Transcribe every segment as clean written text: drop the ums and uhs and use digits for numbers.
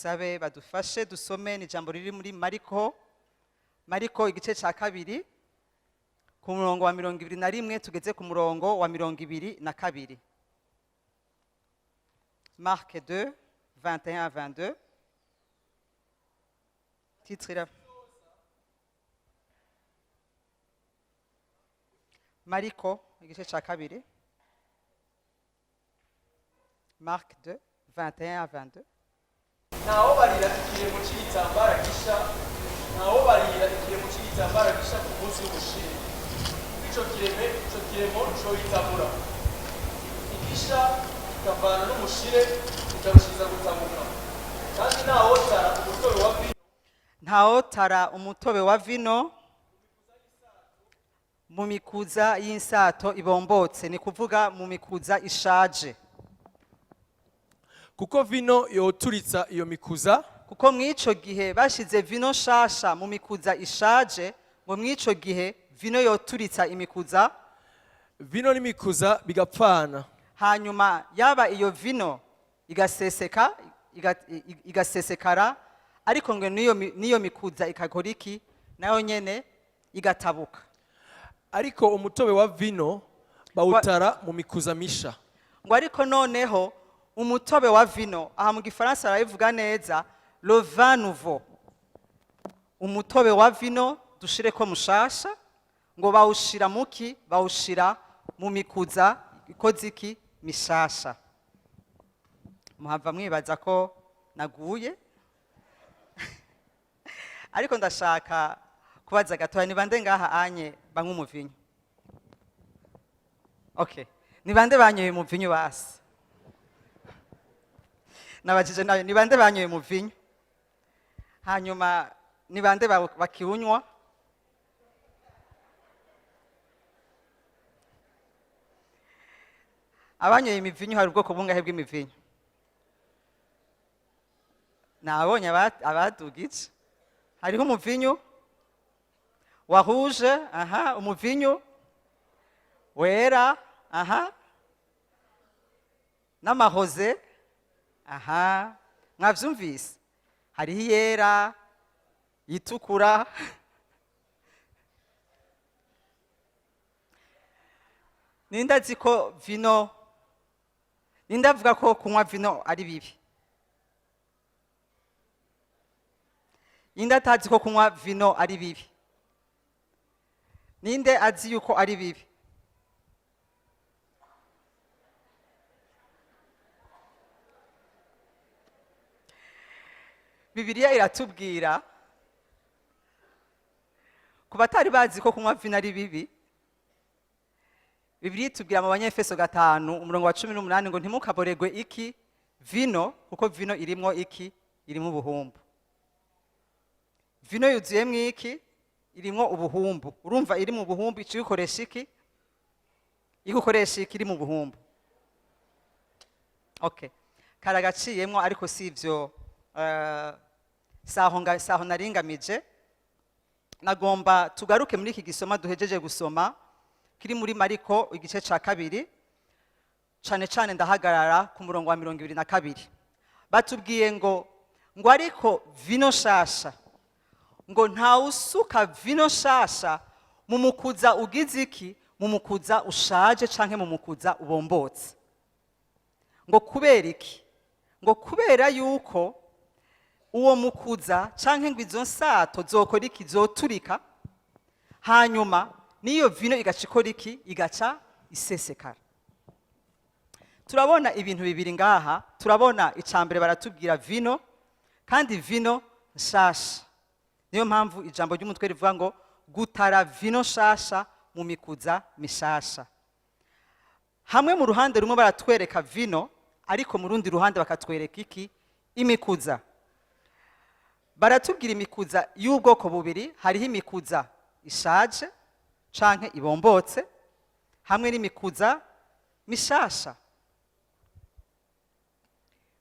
dusabe badufashe dusome ni ijambo riri muri Mariko igice cya kabiri ku murongo wa 21 tugeze ku murongo wa 22. Marc 2 21 à 22. Titre là. Mariko igice cya kabiri. Marc 2 21 à 22. Ntaho barira ikiremo cy'igitambara gisha ntaho barira ikiremo cy'igitambara gisha ku munsi w'ubushire ico kiremo cyo yitabura igisha kavana n'umushire ikabushiza gutamuka kandi ntaho tara umutobe wa vino mu mikuza y'insato ibombotse, ni kuvuga mu mikuza ishaje, kuko vino yoturitsa iyo mikuza. Kuko mwico gihe bashize vino shasha mu mikuza ishaje, ngo mwico gihe vino yoturitsa imikuza, vino n'imikuza bigapfana. Hanyuma yaba iyo vino igasesekara, ariko ngo niyo mikuza ikakora iki? Nayo nyene igatabuka. Ariko umutobe wa vino bawutara mu mikuza misha. Ngo ariko noneho umutobe wa vino, aha mu Gifaransa barabivuga neza, le vin nouveau. Umutobe wa vino dushire ko mushasha, ngo bawushira muki? Bawushira mu mikuza ikoze iki? Mishasha. Muhava mwibaza ko naguye. Ariko ndashaka kubaza gatoya, ni bande ngaha anye banywa umuvinyo? Okay, ni bande banyoye umuvinyo basi? Nabajije nayo, ni bande banyoye umuvinyo? Hanyuma ni bande bakiunywa? Abanyoye imivinyo hari ubwoko bungahe bw'imivinyo? Nabonye abadugije. Hariho umuvinyo wa rouge, aha, umuvinyo wera, aha, n'amahoze, aha, mwavyumvise? Hariho iyera, itukura. Ninda azi ko vino, ninda avuga ko kunywa vino ari bibi? Ninda atazi ko kunywa vino ari bibi? Ninde azi yuko ari bibi? Bibiliya iratubwira, ku batari bazi ko kunywa vino ari bibi, Bibiliya itubwira mu Banyefeso 5 umurongo wa 18 ngo ntimukaboregwe iki? Vino, kuko vino irimwo iki? Irimwo ubuhumbu. Vino yuzuyemwo iki? Irimwo ubuhumbu. Urumva iri mu buhumbu icikoresha iki? Igukoresha iki iri mu buhumbu? Okay. Karagaciyemwo ariko sivyo saho naringamije. Nagomba tugaruke muri iki gisoma duhejeje gusoma kiri muri Mariko igice ca kabiri, cane ndahagarara ku murongo wa 22. Batubwiye ngo ariko vino shasha, ngo nta usuka vino shasha mu mukuza ugize iki? Mu mukuza ushaje canke mu mukuza ubombotse. Ngo kubera iki? Ngo kubera yuko uwo mukuza canke ngo izo nsato zokora iki? Zoturika, hanyuma niyo vino igacikora iki? Igaca isesekara. Turabona ibintu bibiri ngaha. Turabona icambere baratubwira vino, kandi vino nshasha. Niyo mpamvu ijambo ry'umutwe rivuga ngo gutara vino shasha mu mikuza mishasha. hamwe mu ruhande rumwe baratwereka vino ariko mu rundi ruhande bakatwereka iki imikuza baratubwira imikuza y'ubwoko bubiri hariho imikuza ishaje canke ibombotse hamwe n'imikuza mishasha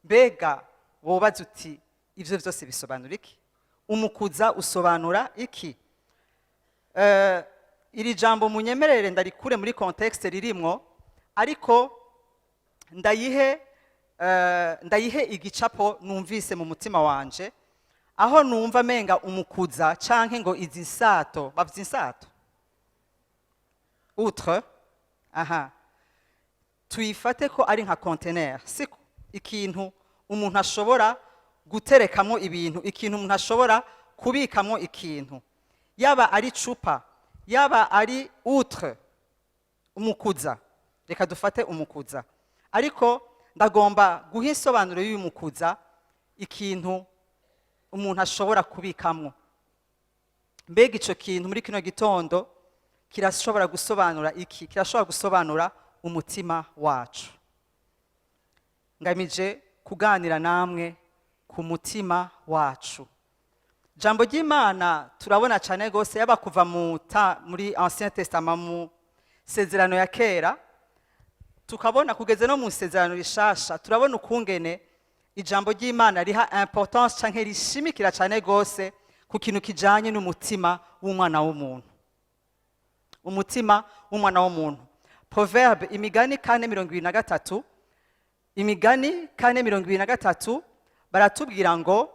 mbega wobaza uti ivyo vyose bisobanura iki umukuza usobanura iki iri jambo munyemerere ndarikure muri contexte ririmwo ariko ndayihe igicapo numvise mu mutima wanje aho numva menga umukuza canke ngo izi nsato bavuze insato outre aha tuyifate ko ari nka container siko ikintu umuntu ashobora guterekamo ibintu ikintu umuntu ashobora kubikamo ikintu yaba ari cupa yaba ari outre umukuza reka dufate umukuza ariko ndagomba guha insobanuro y'uyu mukuza ikintu umuntu ashobora kubikamo mbega ico kintu muri kino gitondo kirashobora gusobanura iki kirashobora gusobanura umutima wacu ngamije kuganira namwe ku mutima wacu jambo ry'Imana turabona cyane gose yaba kuva muri Ancien Testament mu sezerano ya kera tukabona kugeze no mu sezerano rishasha turabona ukungene ijambo ry'Imana riha importance canke rishimikira cyane gose ku kintu kijanye n'umutima w'umwana w'umuntu umutima w'umwana w'umuntu Proverbe imigani 4:23 imigani 4:23 baratubwira ngo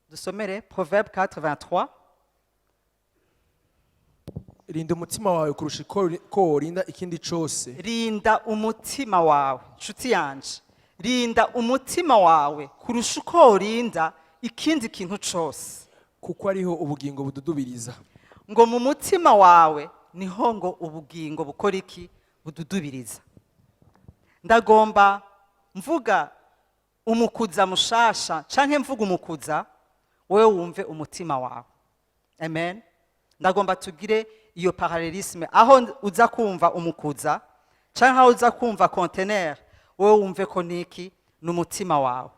dusomere Proverbe 4:23 rinda umutima wawe kurusha ko worinda ikindi cose rinda umutima wawe nshuti yanje rinda umutima wawe kurusha uko worinda ikindi kintu cose kuko ariho ubugingo bududubiriza ngo mu mutima wawe niho ngo ubugingo bukora iki bududubiriza ndagomba mvuga umukuza mushasha canke mvuga umukuza wewe wumve umutima wawe amen ndagomba tugire iyo parallelisme aho uza kumva umukuza canke aho uza kumva container wewe wumve ko niki n'umutima wawe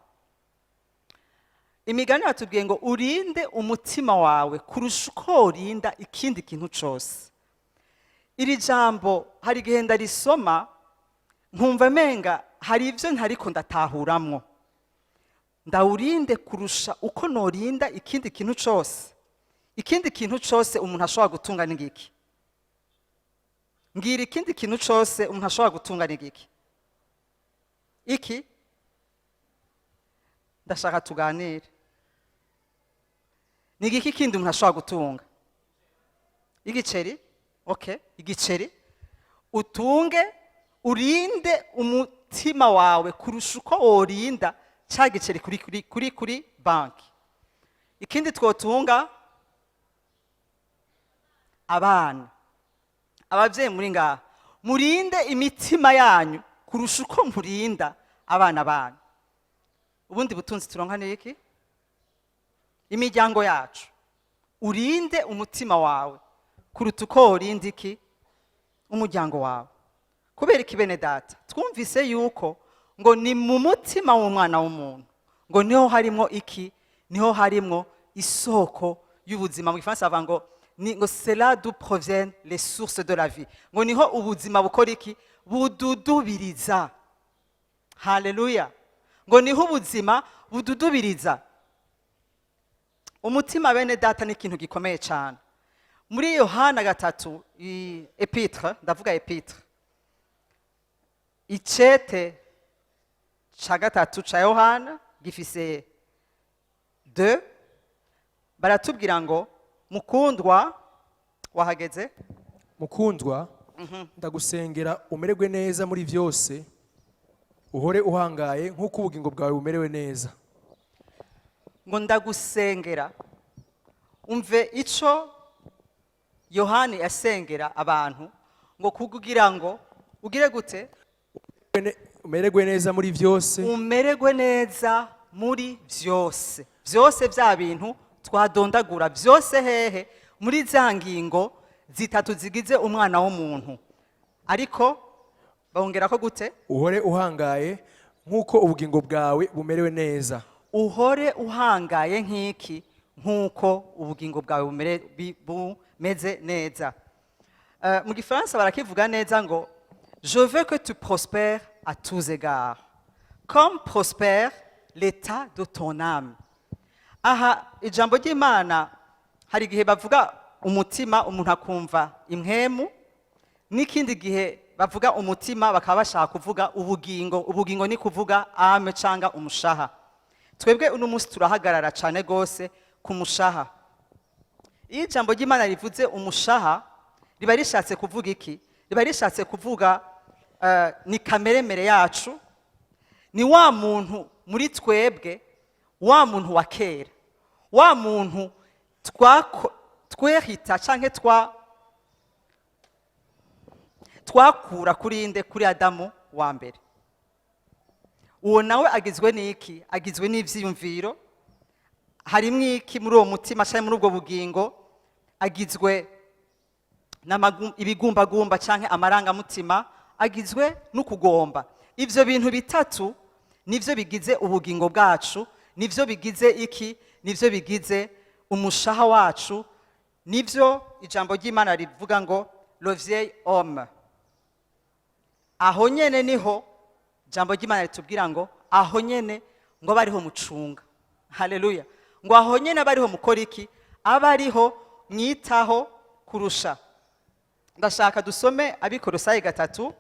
imigani yatubwiye ngo urinde umutima wawe kurusha uko urinda ikindi kintu cose iri jambo hari igihe ndarisoma nkumva menga hari ivyo ntariko ndatahuramwo ndawurinde kurusha uko norinda ikindi kintu cose ikindi kintu cose umuntu ashobora gutunga n'igiki ngira ikindi kintu cose umuntu ashobora gutunga n'igiki iki ndashaka tuganire nigiki kindi umuntu ashobora gutunga igiceri okay igiceri utunge urinde umutima wawe kurusha uko worinda ca giceri kuri banki ikindi twotunga abana abavyeyi muri ngaha murinde imitima yanyu kurusha uko murinda abana banyu ubundi butunzi turonka niki imiryango yacu urinde umutima wawe kuruta uko worinda iki umuryango wawe kubera iki bene data twumvise yuko ngo ni mu mutima w'umwana w'umuntu ngo niho harimwo iki niho harimwo isoko y'ubuzima mu Gifaransa bavuga ngo ngo c'est là d'où proviennent les sources de la vie ngo niho ubuzima bukora iki bududubiriza haleluya ngo niho ubuzima bududubiriza umutima bene data ni ikintu gikomeye cyane muri Yohana 3 epitre ndavuga epitre icete ca 3 ca Yohana gifise 2 baratubwira ngo mukundwa wahageze mukundwa ndagusengera umererwe neza muri vyose uhore uhangaye nk'uko ubugingo bwawe bumerewe neza ngo ndagusengera umve ico Yohani yasengera abantu ngo kugira ngo ugire gute umererwe neza muri vyose umererwe neza muri vyose vyose vya bintu twadondagura vyose hehe muri za ngingo zitatu zigize umwana w'umuntu ariko bongera ko gute uhore uhangaye nk'uko ubugingo bwawe bumerewe neza. uhore uhangaye nk'iki nk'uko ubugingo bwawe bumeze neza. Mu gifaransa barakivuga neza ngo je veux que tu prospères à tous égards comme prospère l'état de ton âme. Aha ijambo ry'Imana hari igihe bavuga umutima umuntu akumva impwemu, n'ikindi gihe bavuga umutima bakaba bashaka kuvuga ubugingo ni kuvuga ame cyangwa umushaha. Twebwe uno munsi turahagarara cyane gose ku mushaha. Iyo ijambo ry'Imana rivuze umushaha riba rishatse kuvuga iki? Riba rishatse kuvuga ni kameremere yacu, ni wa muntu muri twebwe, wa muntu wa kera, wa muntu twehita canke twakura kuri Adamu wa mbere. Uwo nawe agizwe n'iki? Agizwe n'ivyiyumviro, harimwo iki muri uwo mutima canke muri ubwo bugingo? Agizwe ibigumbagumba canke amarangamutima, agizwe n'ukugomba. Ivyo bintu bitatu nivyo bigize ubugingo bwacu, nivyo bigize iki? Nivyo bigize umushaha wacu, nivyo ijambo ry'Imana rivuga ngo le vieil homme. Aho nyene niho ijambo ry'Imana ritubwira ngo aho nyene ngo bariho mucunga. Haleluya. Ngo aho nyene bariho mukora iki? Abariho mwitaho kurusha. Ndashaka dusome Abikolosayi 3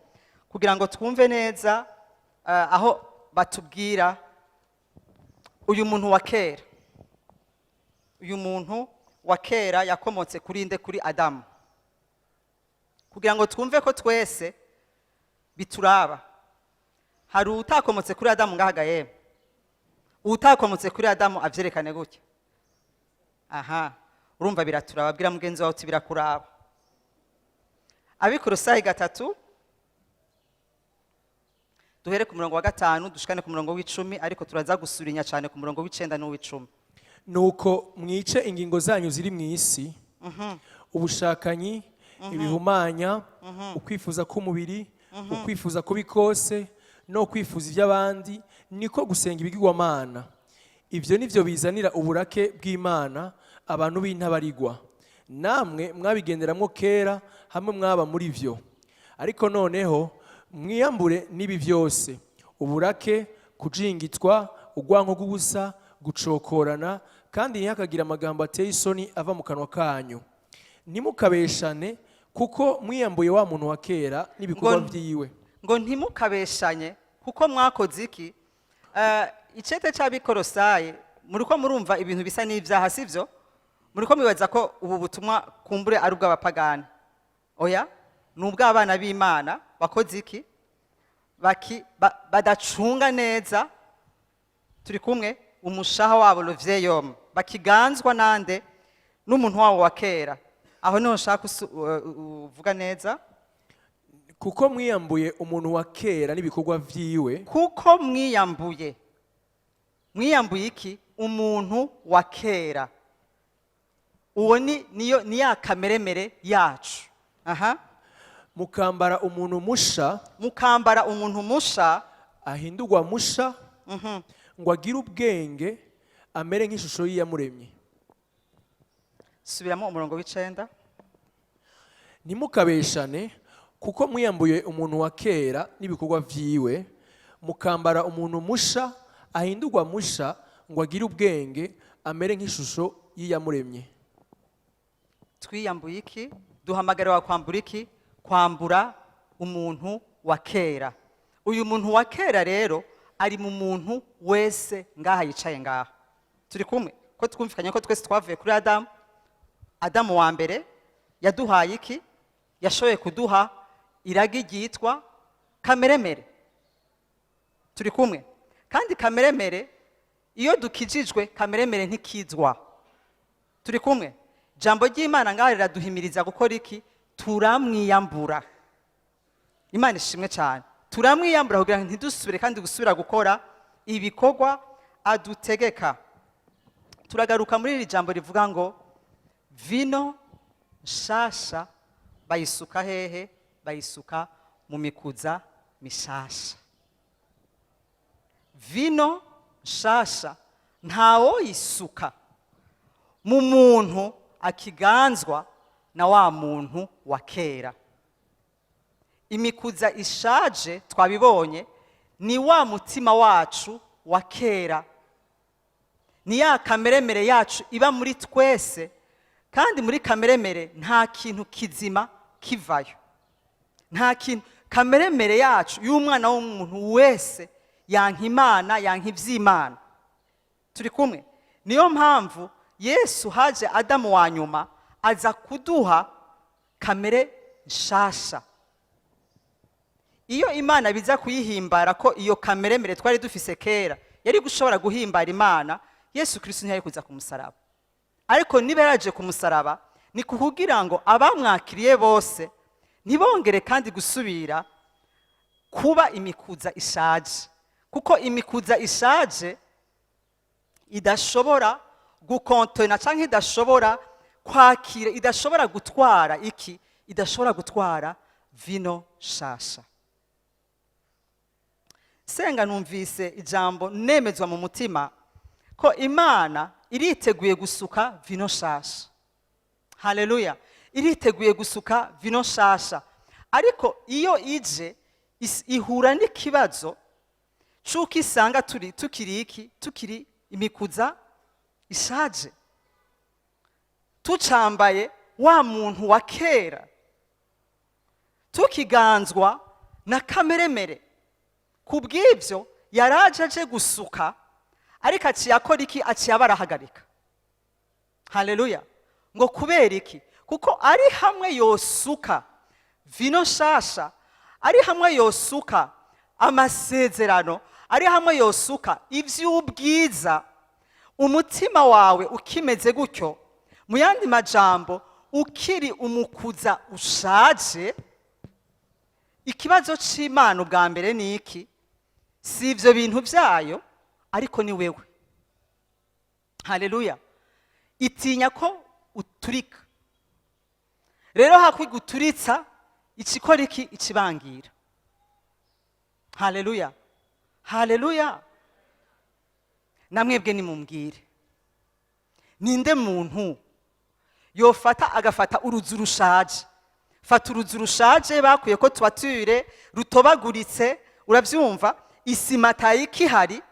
kugira ngo twumve neza aho batubwira uyu muntu wa kera. Uyu muntu wa kera yakomotse kuri Adamu. Kugira ngo twumve ko twese bituraba. Hari utakomotse kuri Adamu ngahaga yemwe. Utakomotse kuri Adamu avyerekane gutya. Aha, urumva biraturaba, bwira mugenzi wawe uti birakuraba. Abikolosayi 3 duhere ku murongo wa 5 dushikane ku murongo w'10, ariko turaza gusurinya cyane ku murongo w'9 n'uw'10. Nuko mwice ingingo zanyu ziri mu isi, ubushakanyi, ibihumanya, ukwifuza k'umubiri, ukwifuza kubi kose no kwifuza iby'abandi, niko gusenga ibigirwamana. Ibyo nivyo bizanira uburake bw'Imana abantu b'intabarigwa. Namwe mwabigenderamwo kera hamwe mwaba muri vyo. Ariko noneho mwiyambure n'ibi byose: uburake, kujingitwa, ugwanko rw'ubusa, gucokorana, kandi ntihakagira amagambo ateye isoni ava mu kanwa kanyu. Ntimukabeshane, kuko mwiyambuye wa muntu wa kera n'ibikorwa vyiwe. Ngo ntimukabeshanye kuko mwakoze iki? Icete c'Abikolosayi muriko murumva ibintu bisa n'ivyaha, sivyo? Muriko mibaza ko ubu butumwa kumbure ari ubw'abapagani. Oya, n'ubw'abana b'Imana bakoze iki? Badacunga neza, turi kumwe, umushaha wabo le vieil homme, bakiganzwa nande? N'umuntu wabo wa kera. Aho niho nshaka uvuga neza. Kuko mwiyambuye umuntu wa kera n'ibikorwa vyiwe. Kuko mwiyambuye iki? Umuntu wa kera. Uwo ni ya kameremere yacu. Aha. Mukambara umuntu musha. Mukambara umuntu musha. Ahindurwa musha. Ngo agire ubwenge, amere nk'ishusho y'iyamuremye. Subiramo umurongo w'9. Ntimukabeshane, kuko mwiyambuye umuntu wa kera n'ibikorwa vyiwe, mukambara umuntu musha, ahindurwa musha, ngo agire ubwenge, amere nk'ishusho y'iyamuremye. Twiyambuye iki? Duhamagariwe kwambura iki? Kwambura umuntu wa kera. Uyu muntu wa kera rero ari mu muntu wese ngaha yicaye ngaha. Turi kumwe ko twumvikanye ko twese twavuye kuri Adamu. Adamu wa mbere yaduhaye iki? Yashoboye kuduha iragi ryitwa kameremere. Turi kumwe. Kandi kameremere iyo dukijijwe, kameremere ntikizwa. Turi kumwe. Jambo ry'Imana ngaha riraduhimiriza gukora iki? Turamwiyambura. Imana ishimwe cyane. Turamwiyambura kugira ngo ntidusubire kandi gusubira gukora ibikorwa adutegeka. Turagaruka muri iri jambo rivuga ngo vino nshasha bayisuka hehe? Bayisuka mu mikuza mishasha. Vino nshasha ntawoyisuka mu muntu akiganzwa na wa muntu wa kera. Imikuza ishaje twabibonye ni wa mutima wacu wa kera, ni ya kameremere yacu iba muri twese, kandi muri kameremere nta kintu kizima kivayo. Nta kintu, kameremere yacu y'umwana w'umuntu wese yanka Imana, yanka ivy'Imana. Turi kumwe? Niyo mpamvu Yesu haje Adamu wa nyuma aza kuduha kamere nshasha. Iyo Imana biza kuyihimbara ko iyo kameremere twari dufise kera yari gushobora guhimbara Imana, Yesu Kristo ntiyari kuza ku musaraba. Ariko niba yaraje ku musaraba ni kugira ngo abamwakiriye bose ntibongere kandi gusubira kuba imikuza ishaje, kuko imikuza ishaje idashobora gukontona canke idashobora kwakira, idashobora gutwara iki, idashobora gutwara vino shasha. Senga numvise ijambo nemezwa mu mutima ko Imana iriteguye gusuka vino shasha. Haleluya! Iriteguye gusuka vino shasha. Ariko iyo ije ihura n'ikibazo c'uko isanga tukiri imikuza ishaje, tucambaye wa muntu wa kera, tukiganzwa na kameremere. Kubw'ivyo yaraje aje gusuka, ariko aciye akora iki? Aciye abarahagarika. Haleluya! Ngo kubera iki? Kuko ari hamwe yosuka vino shasha, ari hamwe yosuka amasezerano, ari hamwe yosuka ivy'ubwiza, umutima wawe ukimeze gutyo, mu yandi majambo ukiri umukuza ushaje, ikibazo c'Imana ubwa mbere ni iki? Si ivyo bintu vyayo, ariko ni wewe. Haleluya! Itinya ko uturika. Rero hakwiguturitsa ikikora iki? Ikibangira. Haleluya! Haleluya! Namwebwe nimumbwire, ninde muntu yofata agafata uruzu rushaje? Fata uruzu rushaje bakuye ko tubature rutobaguritse, uravyumva, isima tayikihari.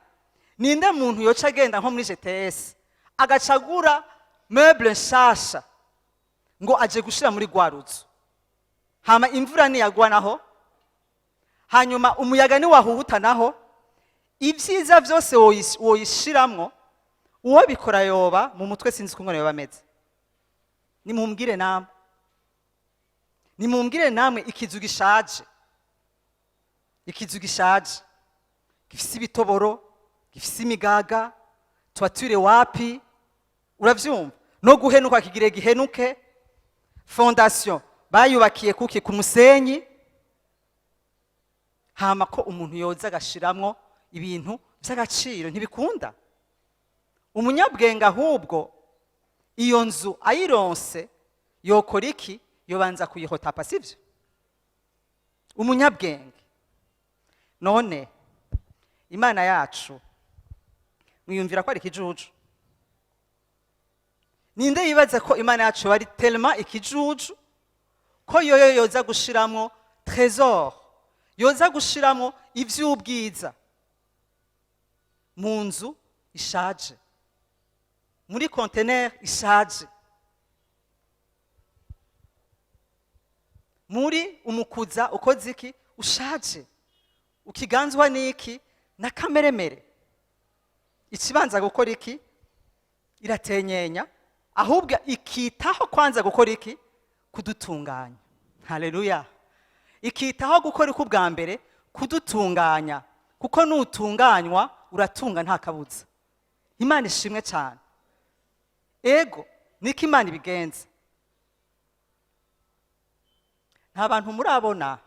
Ninde muntu yoca agenda nko muri GTS agacagura meuble nshasha ngo aje gushira muri gwaruzu, hama imvura niyagwa naho, hanyuma umuyaga ni wahuhuta naho, ivyiza vyose woyishiramwo, uwo bikora yoba mu mutwe sinzi kumwe yoba ameze. Nimumbwire namwe, nimumbwire namwe ikizu gishaje, ikizu gishaje gifise ibitoboro, gifise imigaga, tubature wapi, uravyumva, no guhenuka kigire gihenuke, fondation bayubakiye kuki? Ku musenyi, hama ko umuntu yoza agashiramwo ibintu vy'agaciro, ntibikunda. Umunyabwenge ahubwo iyo nzu ayironse yokora iki? Yobanza kuyihotapa, sivyo? Umunyabwenge. None Imana yacu mwiyumvira ko ari ikijuju? Ninde yibaza ko Imana yacu bari tellement ikijuju ko yoyo yoza gushiramwo trésor, yoza gushiramwo ivy'ubwiza mu nzu ishaje, muri conteneur ishaje, muri umukuza ukoze iki? Ushaje, ukiganzwa n'iki? Na kameremere. Ikibanza gukora iki? Iratenyenya, ahubwo ikitaho kwanza gukora iki? Kudutunganya. Haleluya! Ikitaho gukora iki ubwa mbere? Kudutunganya, kuko nutunganywa uratunga nta kabuza. Imana ishimwe cyane. Ego niko Imana ibigenza. Nta bantu murabona,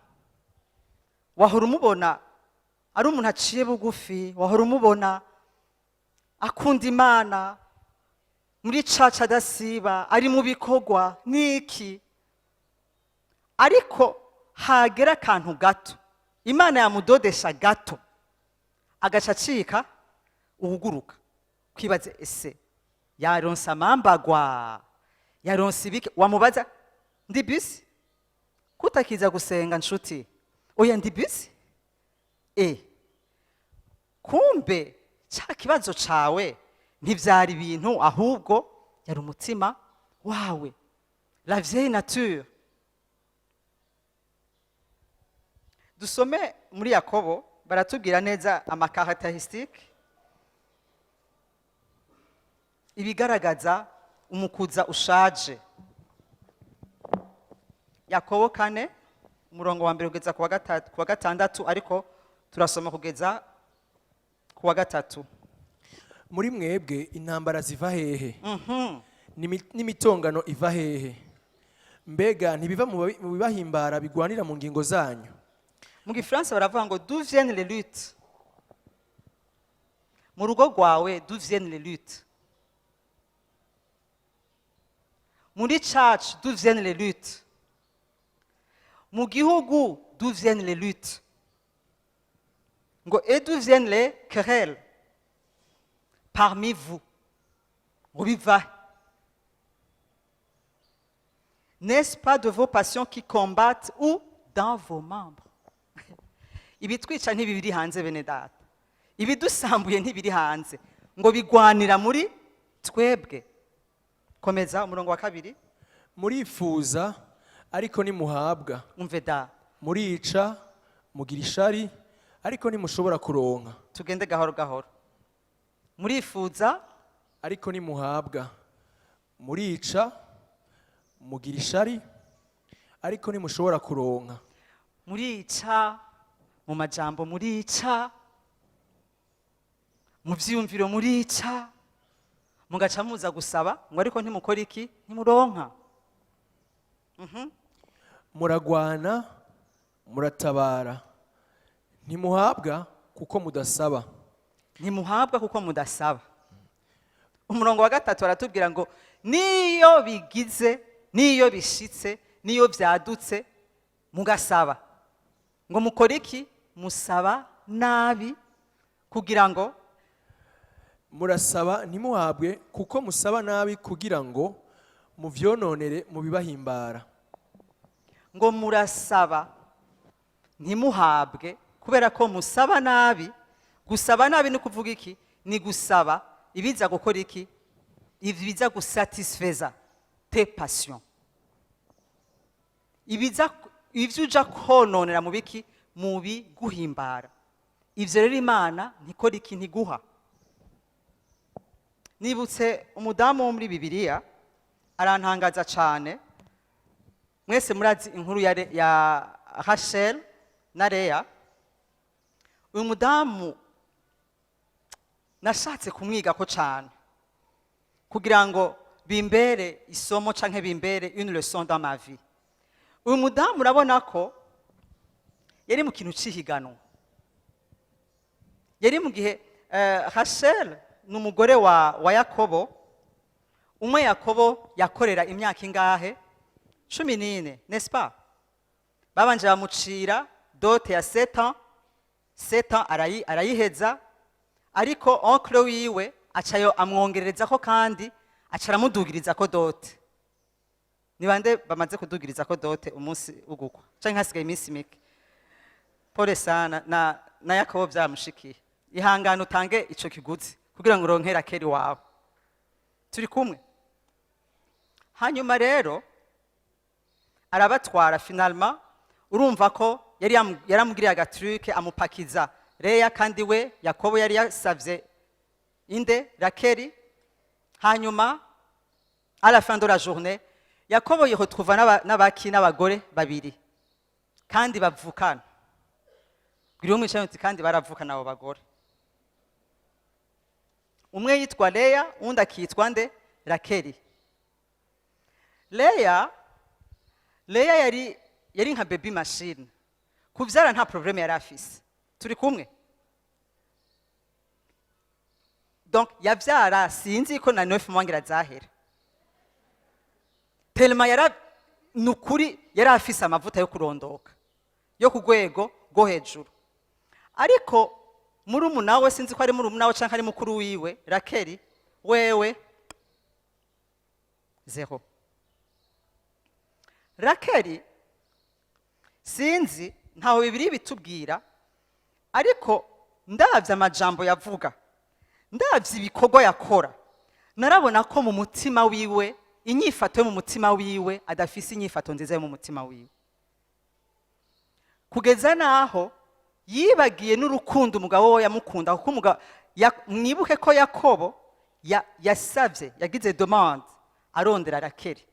wahora umubona ari umuntu aciye bugufi, wahora umubona akunda Imana, muri caca adasiba, ari mu bikorwa niki, ariko hagera akantu gato imana yamudodesha gato agaca acika uwuguruka kwibaze ese yaronse amambagwa yaronse ibiki wamubaza ndi bisi kutakiza gusenga nshuti oya ndi bisi kumbe cya kibazo cawe ntivyari ibintu ahubwo yari umutima wawe la vieille nature. Dusome muri Yakobo baratubwira neza amakarakteristique ibigaragaza umukuza ushaje. Yakobo 4 umurongo wa mbere kugeza ku wa gatandatu ariko turasoma kugeza ku wa gatatu. Muri mwebwe intambara ziva hehe n'imitongano iva hehe mbega ntibiva mu bibahimbara bigwanira mu ngingo zanyu. Mu Gifaransa baravuga ngo d'où viennent les luttes. Mu rugo rwawe d'où viennent les luttes. Muri church d'où viennent les luttes. Mu gihugu d'où viennent les luttes. Ngo et d'où viennent les querelles parmi vous. Ngo biva. N'est-ce pas de vos passions qui combattent ou dans vos membres? Ibitwica ntibiri hanze bene data. Ibidusambuye ntibiri hanze. Ngo bigwanira muri twebwe. Komeza umurongo wa kabiri. Murifuza ariko nimuhabwa. Umve da. Murica mugira ishari ariko nimushobora kuronka. Tugende gahoro gahoro. Murifuza ariko nimuhabwa. Murica mugira ishari ariko nimushobora kuronka. Murica mu majambo murica mu vyiyumviro murica mugaca muza gusaba ngo ariko ntimukora iki ntimuronka. Muragwana muratabara ntimuhabwa kuko mudasaba. Ntimuhabwa kuko mudasaba. Umurongo wa gatatu aratubwira ngo niyo bigize niyo bishitse niyo vyadutse mugasaba ngo mukore iki musaba nabi kugira ngo murasaba ntimuhabwe kuko musaba nabi kugira ngo muvyononere mu bibahimbara. Ngo murasaba ntimuhabwe kubera ko musaba nabi. Gusaba nabi ni kuvuga iki ni gusaba ibiza gukora iki ibiza gusatisfeza tes passions. Ibiza ivyo uja kononera mu biki mu biguhimbara. Ivyo rero Imana ntikora iki ntiguha. Nibutse umudamu wo muri Bibiliya arantangaza cyane. Mwese murazi inkuru ya Rachel na Leah. Uyu mudamu nashatse kumwiga ko cyane kugira ngo bimbere isomo canke bimbere une leçon dans ma vie. Uyu mudamu urabona ko yari mu kintu cihigano. Yari mu gihe Rachel n'umugore wa Yakobo. Umwe Yakobo yakorera imyaka ingahe 14, n'est-ce pas? Babanje bamucira dote ya 7 ans. 7 ans arayiheza ariko oncle wiwe acayo amwongerereza ko kandi acaramudugiriza ko dote. Ni bande bamaze kudugiriza ko dote umunsi ugukwa canke hasigaye iminsi mike. Pole sana na Yakobo byamushikiye. Ihangana utange ico kiguzi kugira ngo uronkera keri wawe. Turi kumwe. Hanyuma rero arabatwara finalement urumva ko yaramugiriye agatruke amupakiza Leah kandi we Yakobo yari yasavye inde Rakeli. Hanyuma à la fin de la journée Yakobo yihotrouva n'abaki n'abagore babiri kandi bavukana. Bwira umwicaye uti kandi baravukana abo bagore. Umwe yitwa Leah undi akitwa nde Rakeli. Leah yari nka baby machine. Kuvyara nta problem yari afise. Turi kumwe. Donc yavyara sinzi ko na 9 mois ngira zahera. Tellement nukuri yari afise amavuta yo kurondoka yo kugwego rwo hejuru. Ariko murumuna we, sinzi ko ari murumuna we canke ari mukuru wiwe, Rakeli wewe zero. Rakeli sinzi ntaho bibiri bitubwira, ariko ndavye amajambo yavuga, ndavye ibikorwa yakora, narabona ko mu mutima wiwe, inyifato yo mu mutima wiwe adafise inyifato nziza yo mu mutima wiwe, kugeza naho yibagiye n'urukundo umugabo we yamukunda. Kuko mwibuke ko Yakobo yasavye, yagize demande arondera Rakeli,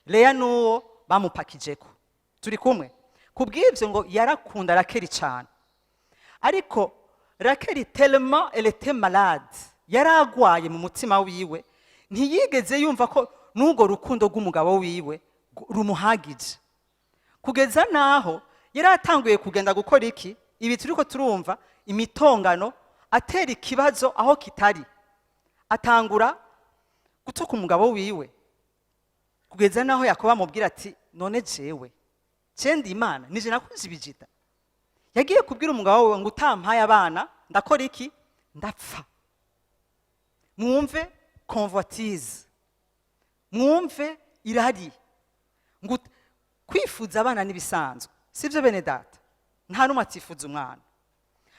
Leya nuwo bamupakijeko. Turi kumwe? Kubw'ivyo ngo yarakunda Rakeli cyane, ariko Rakeli tellement elle était malade, yaragwaye mu mutima wiwe, ntiyigeze yumva ko n'ubwo rukundo rw'umugabo wiwe rumuhagije, kugeza naho yaratanguye kugenda gukora iki, ibi turiko turumva imitongano, atera ikibazo aho kitari, atangura gutuka umugabo wiwe, kugeza naho Yakobo amubwira ati none jewe ndi Imana nije nakunze ibijita. Yagiye kubwira umugabo we ngo utampaye abana ndakora iki, ndapfa. Mwumve convoitise, mwumve irari, ngo kwifuza abana nibisanzwe, sivyo bene data? Nta numwe atifuza umwana,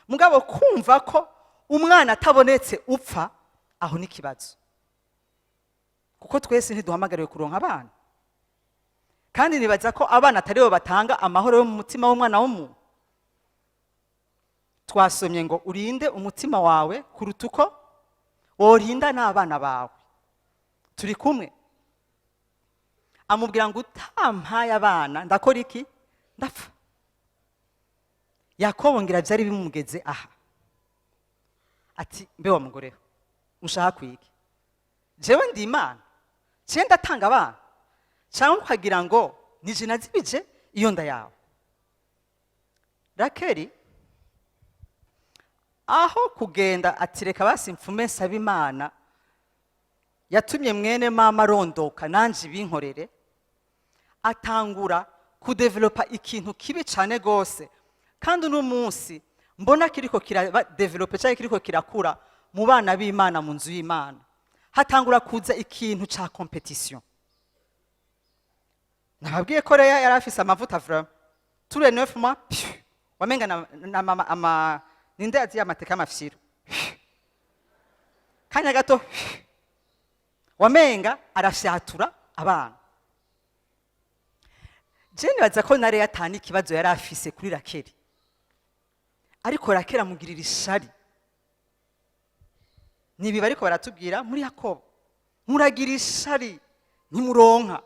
mugabo kumva ko umwana atabonetse upfa, aho ni kibazo, kuko twese ntiduhamagariwe kuronka abana. Kandi nibaza ko abana ataribo batanga amahoro yo mu mutima w'umwana w'umuntu. Twasomye ngo urinde umutima wawe kuruta uko worinda n'abana bawe. Turi kumwe? Amubwira ngo utampaye abana ndakora iki, ndapfa. Yakobo ngira byari bimugeze aha, ati mbe wa mugoreho ushaka kwiki, jewe ndi Imana, je ndatanga abana, cyangwa ukagira ngo nije nazibije iyo nda yawe. Rakeli aho kugenda ati reka basi mfume nsaba Imana, yatumye mwene mama rondoka nanje binkorere, atangura kudevelopa ikintu kibi cyane gose. Kandi uno munsi mbona kiriko kiradevelope cyangwa kiriko kirakura mu bana b'Imana, mu nzu y'Imana, hatangura kuza ikintu ca competition. Nababwiye ko Leya yari afise amavuta vraiment tous les 9 mois, wamenga na mama ninde azi amateka amafyiro, kanya gato wamenga arafyatura abana. Jeni baza ko na Leya atani kibazo yari afise kuri Rakeli, ariko Rakeli amugirira ishari. Nibi bariko baratubwira muri Yakobo, muragira ishari ntimuronka.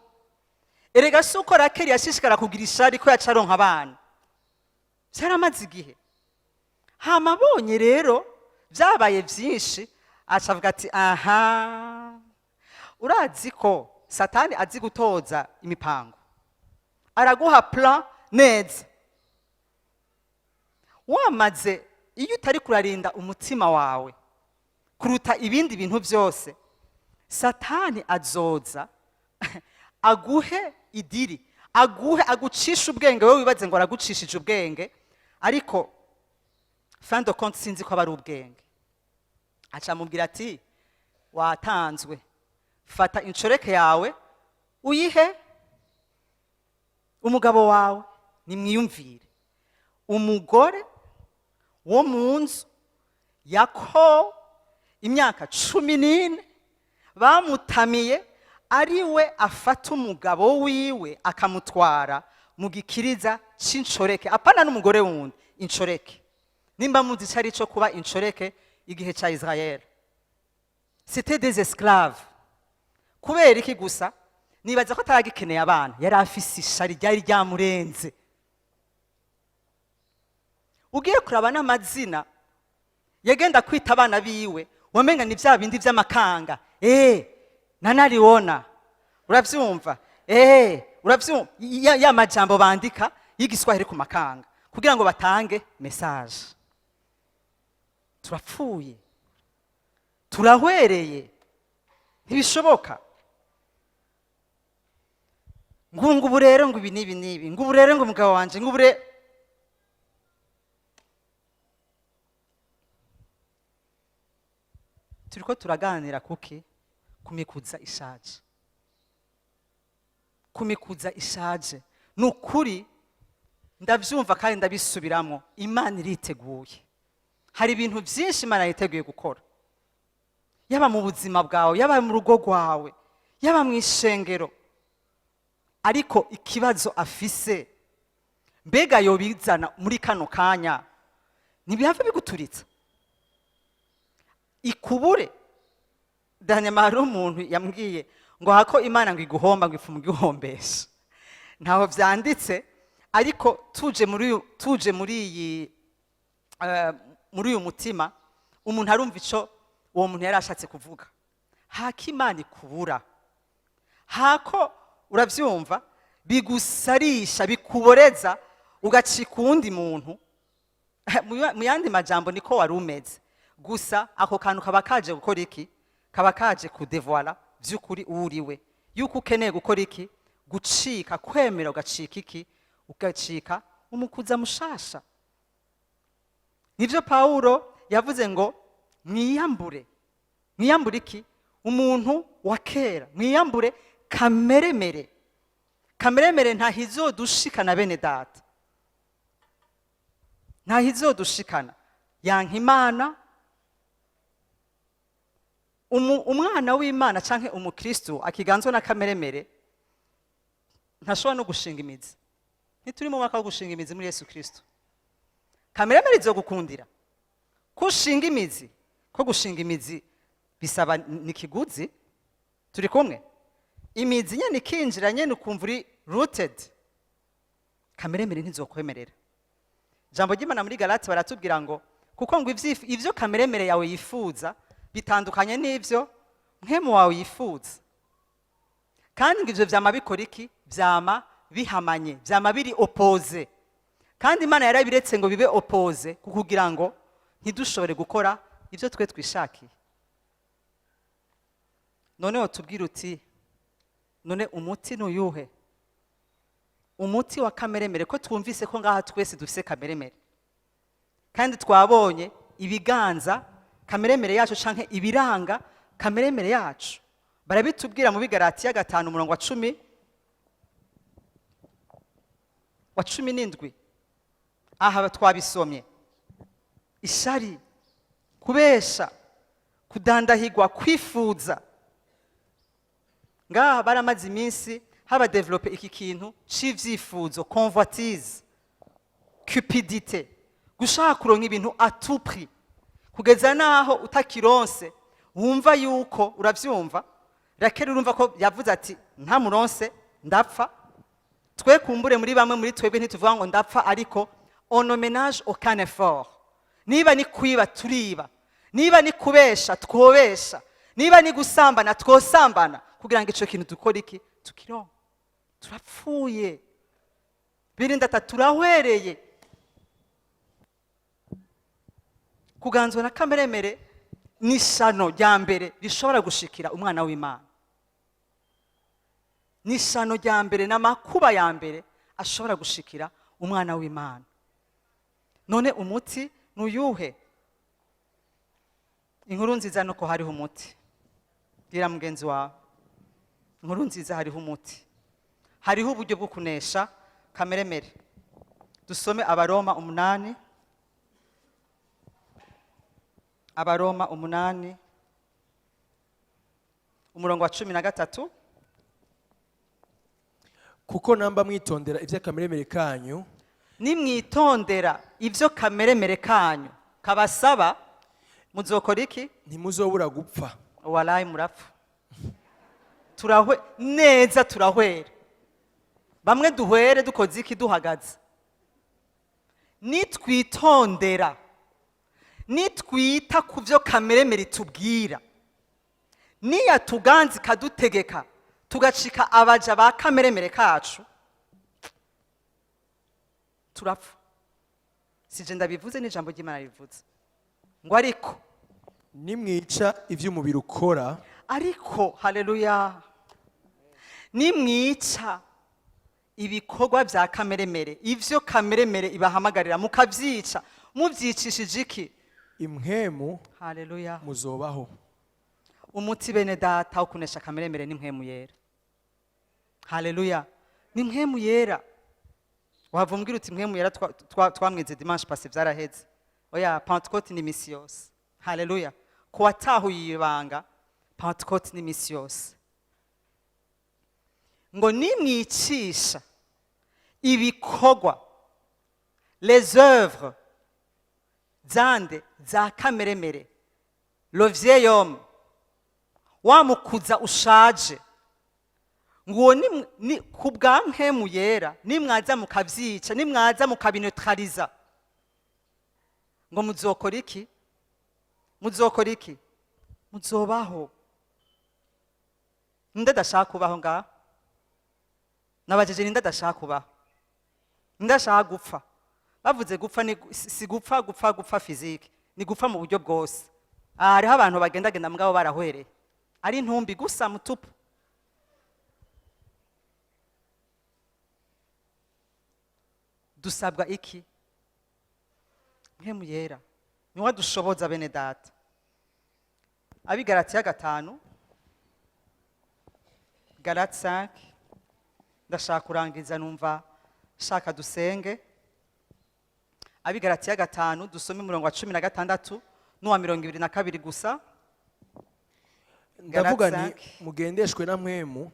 Erega suko Rakeli yashishikara kugira ishari ko yacaronka abana, byaramaze igihe. Hama bonye rero byabaye byinshi, acavuga ati aha, urazi ko Satani azi gutoza imipango, araguha plan neza. Wamaze iyo utari kurarinda umutima wawe kuruta ibindi bintu byose, Satani azoza aguhe idiri, agucisha ubwenge, wowe wibaze ngo aragucishije ubwenge, ariko fin de compte sinzi ko abari ubwenge. Aca mubwira ati watanzwe, fata inshoreke yawe uyihe umugabo wawe. Nimwiyumvire, umugore wo mu nzu Yakobo imyaka 14 bamutamiye, ari we afata umugabo wiwe akamutwara mu gikiriza c'inshoreke, apana n'umugore wundi, inshoreke. Nimba muzi cyari cyo kuba inshoreke igihe cha Israel, c'était des esclaves. Kubera iki gusa? Nibaza ko ataragikeneye abana, yari afise ishari ryari ryamurenze. Ugiye kuraba n'amazina yagenda kwita abana biwe, wamenga ni bya bindi by'amakanga. Nanariona, uravyumva? Uravyumva ya majambo bandika y'igiswahili ku makanga kugira ngo batange message. Turapfuye, turahwereye, ntibishoboka. Ngubu rero ngo ibi nibi, ngubu rero ngo umugabo wanje, ngubu turiko turaganira kuki kumikuza ishaje, kumikuza ishaje. Nukuri ndavyumva kandi ndabisubiramo, Imana iriteguye. Hari ibintu byinshi Imana yiteguye gukora, yaba mu buzima bwawe, yaba mu rugo rwawe, yaba mu ishengero. Ariko ikibazo afise, mbega yobizana muri kano kanya, ntibihava biguturitsa ikubure. Danyamara umuntu yambwiye ngo hako Imana ngo iguhomba ngo ifumu gihombesha, ntaho vyanditse. Ariko tuje muri uyu mutima, umuntu arumva ico uwo muntu yari ashatse kuvuga. Hako Imana ikubura, hako uravyumva bigusarisha, bikuboreza, ugacika uwundi muntu. Mu yandi majambo niko wari umeze, gusa ako kantu kaba kaje gukora iki? Kaba kaje kudevoila vy'ukuri uriwe, yuko ukeneye gukora iki? Gucika, kwemera ugacika iki? Ugacika umukuza mushasha. Nivyo Paulo yavuze ngo mwiyambure. Mwiyambure iki? Umuntu wa kera, mwiyambure kameremere. Kameremere ntahizodushikana bene data, ntahizodushikana. Yanka Imana, umwana w'Imana canke umukristo akiganzwa na kameremere ntashobora no gushinga imizi. Ntituri mu mwaka wo gushinga imizi muri Yesu Kristo. Kameremere izogukundira kushinga imizi, ko gushinga imizi bisaba nikiguzi. Turi kumwe? Imizi nyene ikinjira nyene ukumva uri rooted, kameremere ntizokwemerera. Jambo ry'Imana muri Galati baratubwira ngo kuko ngo ivyo kameremere yawe yifuza bitandukanye n'ivyo mpemu wawe yifuza, kandi ngo ivyo vyama bikora iki? Vyama bihamanye, vyama biri opposé. Kandi Imana yarabiretse ngo bibe opposé kugira ngo ntidushobore gukora ivyo twe twishakiye. None otubwira uti, none umuti nuyuhe? Umuti wa kameremere, ko twumvise ko ngaha twese dufise kameremere, kandi twabonye ibiganza kameremere yacu canke ibiranga kameremere yacu. Barabitubwira mu Bigalatiya 5:17. Aha twabisomye. Ishari, kubesha, kudandahigwa, kwifuza. Ngaha baramaze iminsi haba develope iki kintu c'ivyifuzo, convoitise, cupidité, gushaka kuronka ibintu à tout prix, kugeza naho utakironse wumva yuko, uravyumva, Rakeli urumva ko yavuze ati nta muronse ndapfa. Twe kumbure muri bamwe muri twebwe ntituvuga ngo ndapfa, ariko on ne ménage aucun effort. Niba ni kwiba turiba, niba ni kubesha twobesha, niba ni gusambana twosambana, kugira ngo ico kintu dukora iki? Tukironka. Turapfuye, birindata turahwereye. Kuganzwa na kameremere ni shano rya mbere rishobora gushikira umwana w'Imana. Ni shano rya mbere n'amakuba ya mbere ashobora gushikira umwana w'Imana. None umuti nuyuhe? Inkuru nziza nuko hariho umuti. Gira mugenzi wawe, inkuru nziza hariho umuti. Hariho uburyo bwo kunesha kameremere. Dusome Abaroma 8. Abaroma 8 umurongo wa 13. Kuko namba mwitondera ivyo kameremere kanyu, nimwitondera ivyo kameremere kanyu kabasaba, muzokora iki? Ntimuzobura gupfa. Walayi murapfa. Turahwe neza, turahwera. Bamwe duhwere dukoze iki? Duhagaze. Nitwitondera, nitwita kuvyo kameremere tubwira, niya tuganzi kadutegeka tugacika abaja ba kameremere kacu, turapfa. Sije ndabivuze, ni jambo ry'Imana rivuze ngo ariko nimwica ivyo umubiri ukora, ariko haleluya, nimwica ibikorwa vya kameremere, ivyo kameremere ibahamagarira mukavyica, muvyicishije iki? Impwemu Haleluya, muzobaho. umuti bene data wo kunesha kameremere ni mpwemu yera. Haleluya, ni mpwemu yera. Wava umbwira uti mpwemu yera twamwize dimanche passé vyaraheze. Oya, Pentecote ni misi yose. Haleluya, ku watahuye ibanga, Pentecote ni misi yose. Ngo nimwicisha ibikorwa, les œuvres zande za kameremere, le vieil homme, wamukuza ushaje, ngo ni kubwa mpwemu yera nimwaza mukavyica, nimwaza mukabineutraliza, ngo muzokora iki? Muzokora iki? Muzobaho. Ninde adashaka kubaho ngaho? Nabajeje ninde adashaka kubaho? Ninde ashaka gupfa? Bavuze gupfa ni si gupfa physique, ni gupfa mu buryo bwose. Hariho abantu bagendagenda mugabo barahwereye, ari intumbi gusa mutupu. Dusabwa iki? Mpwemu yera niwe dushoboza bene data. Abigalatiya 5, Galate 5, ndashaka kurangiza numva shaka dusenge. Abigalatiya 5 dusome umurongo wa 16 n'uwa 22 gusa. Ndavuga ni mugendeshwe na mpwemu,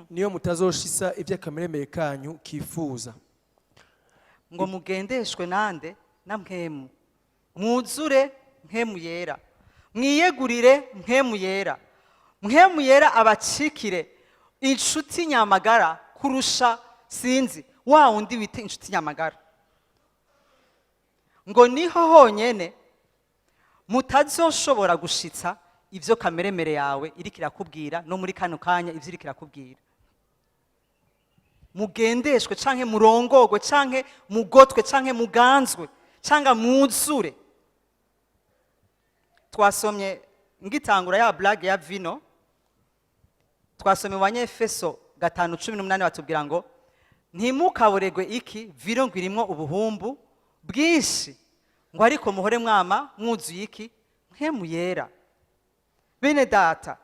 niyo mutazoshisa ivy'akameremere kanyu kifuza. Ngo mugendeshwe nande? Na mpwemu. Mwuzure mpwemu yera, mwiyegurire mpwemu yera. Mpwemu yera abacikire inshuti nyamagara kurusha sinzi wa undi wite inshuti nyamagara. Ngo niho honyene mutazoshobora gushitsa ivyo kameremere yawe iriko irakubwira no muri kano kanya ivyo iriko irakubwira. Mugendeshwe canke murongogwe canke mugotwe canke muganzwe canke mwuzure. Twasomye ngitangura ya blague ya vino, twasomye wa Efeso 5:18 batubwira ngo ntimukaboregwe iki vino ngo irimwo ubuhumbu bwinshi, ngo ariko muhore mwama mwuzuye iki? Mpwemu yera. Bene data,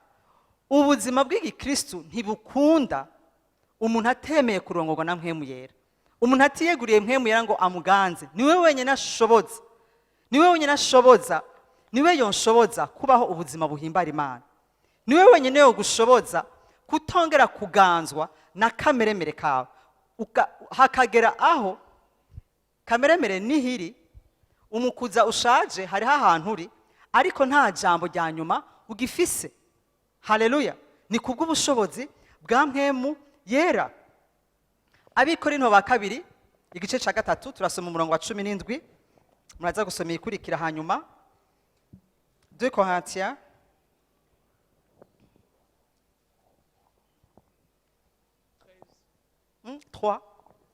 ubuzima bw'igikristo ntibukunda umuntu atemeye kurongorwa na mpwemu yera. Umuntu atiyeguriye mpwemu yera ngo amuganze, niwe wenyine ashoboza, niwe wenyine ashoboza, niwe yonshoboza kubaho ubuzima buhimbara Imana, niwe wenyine yo gushoboza kutongera kuganzwa na kameremere kawe. Hakagera aho kameremere nihiri umukuza ushaje hariho ahantu uri, ariko nta jambo rya nyuma ugifise. Haleluya, ni kubw'ubushobozi bwa mpwemu yera. Abikorinto ba 2 igice ca 3 turasoma umurongo wa 17, muraza gusoma ikurikira hanyuma. 2 Corinthiens 3,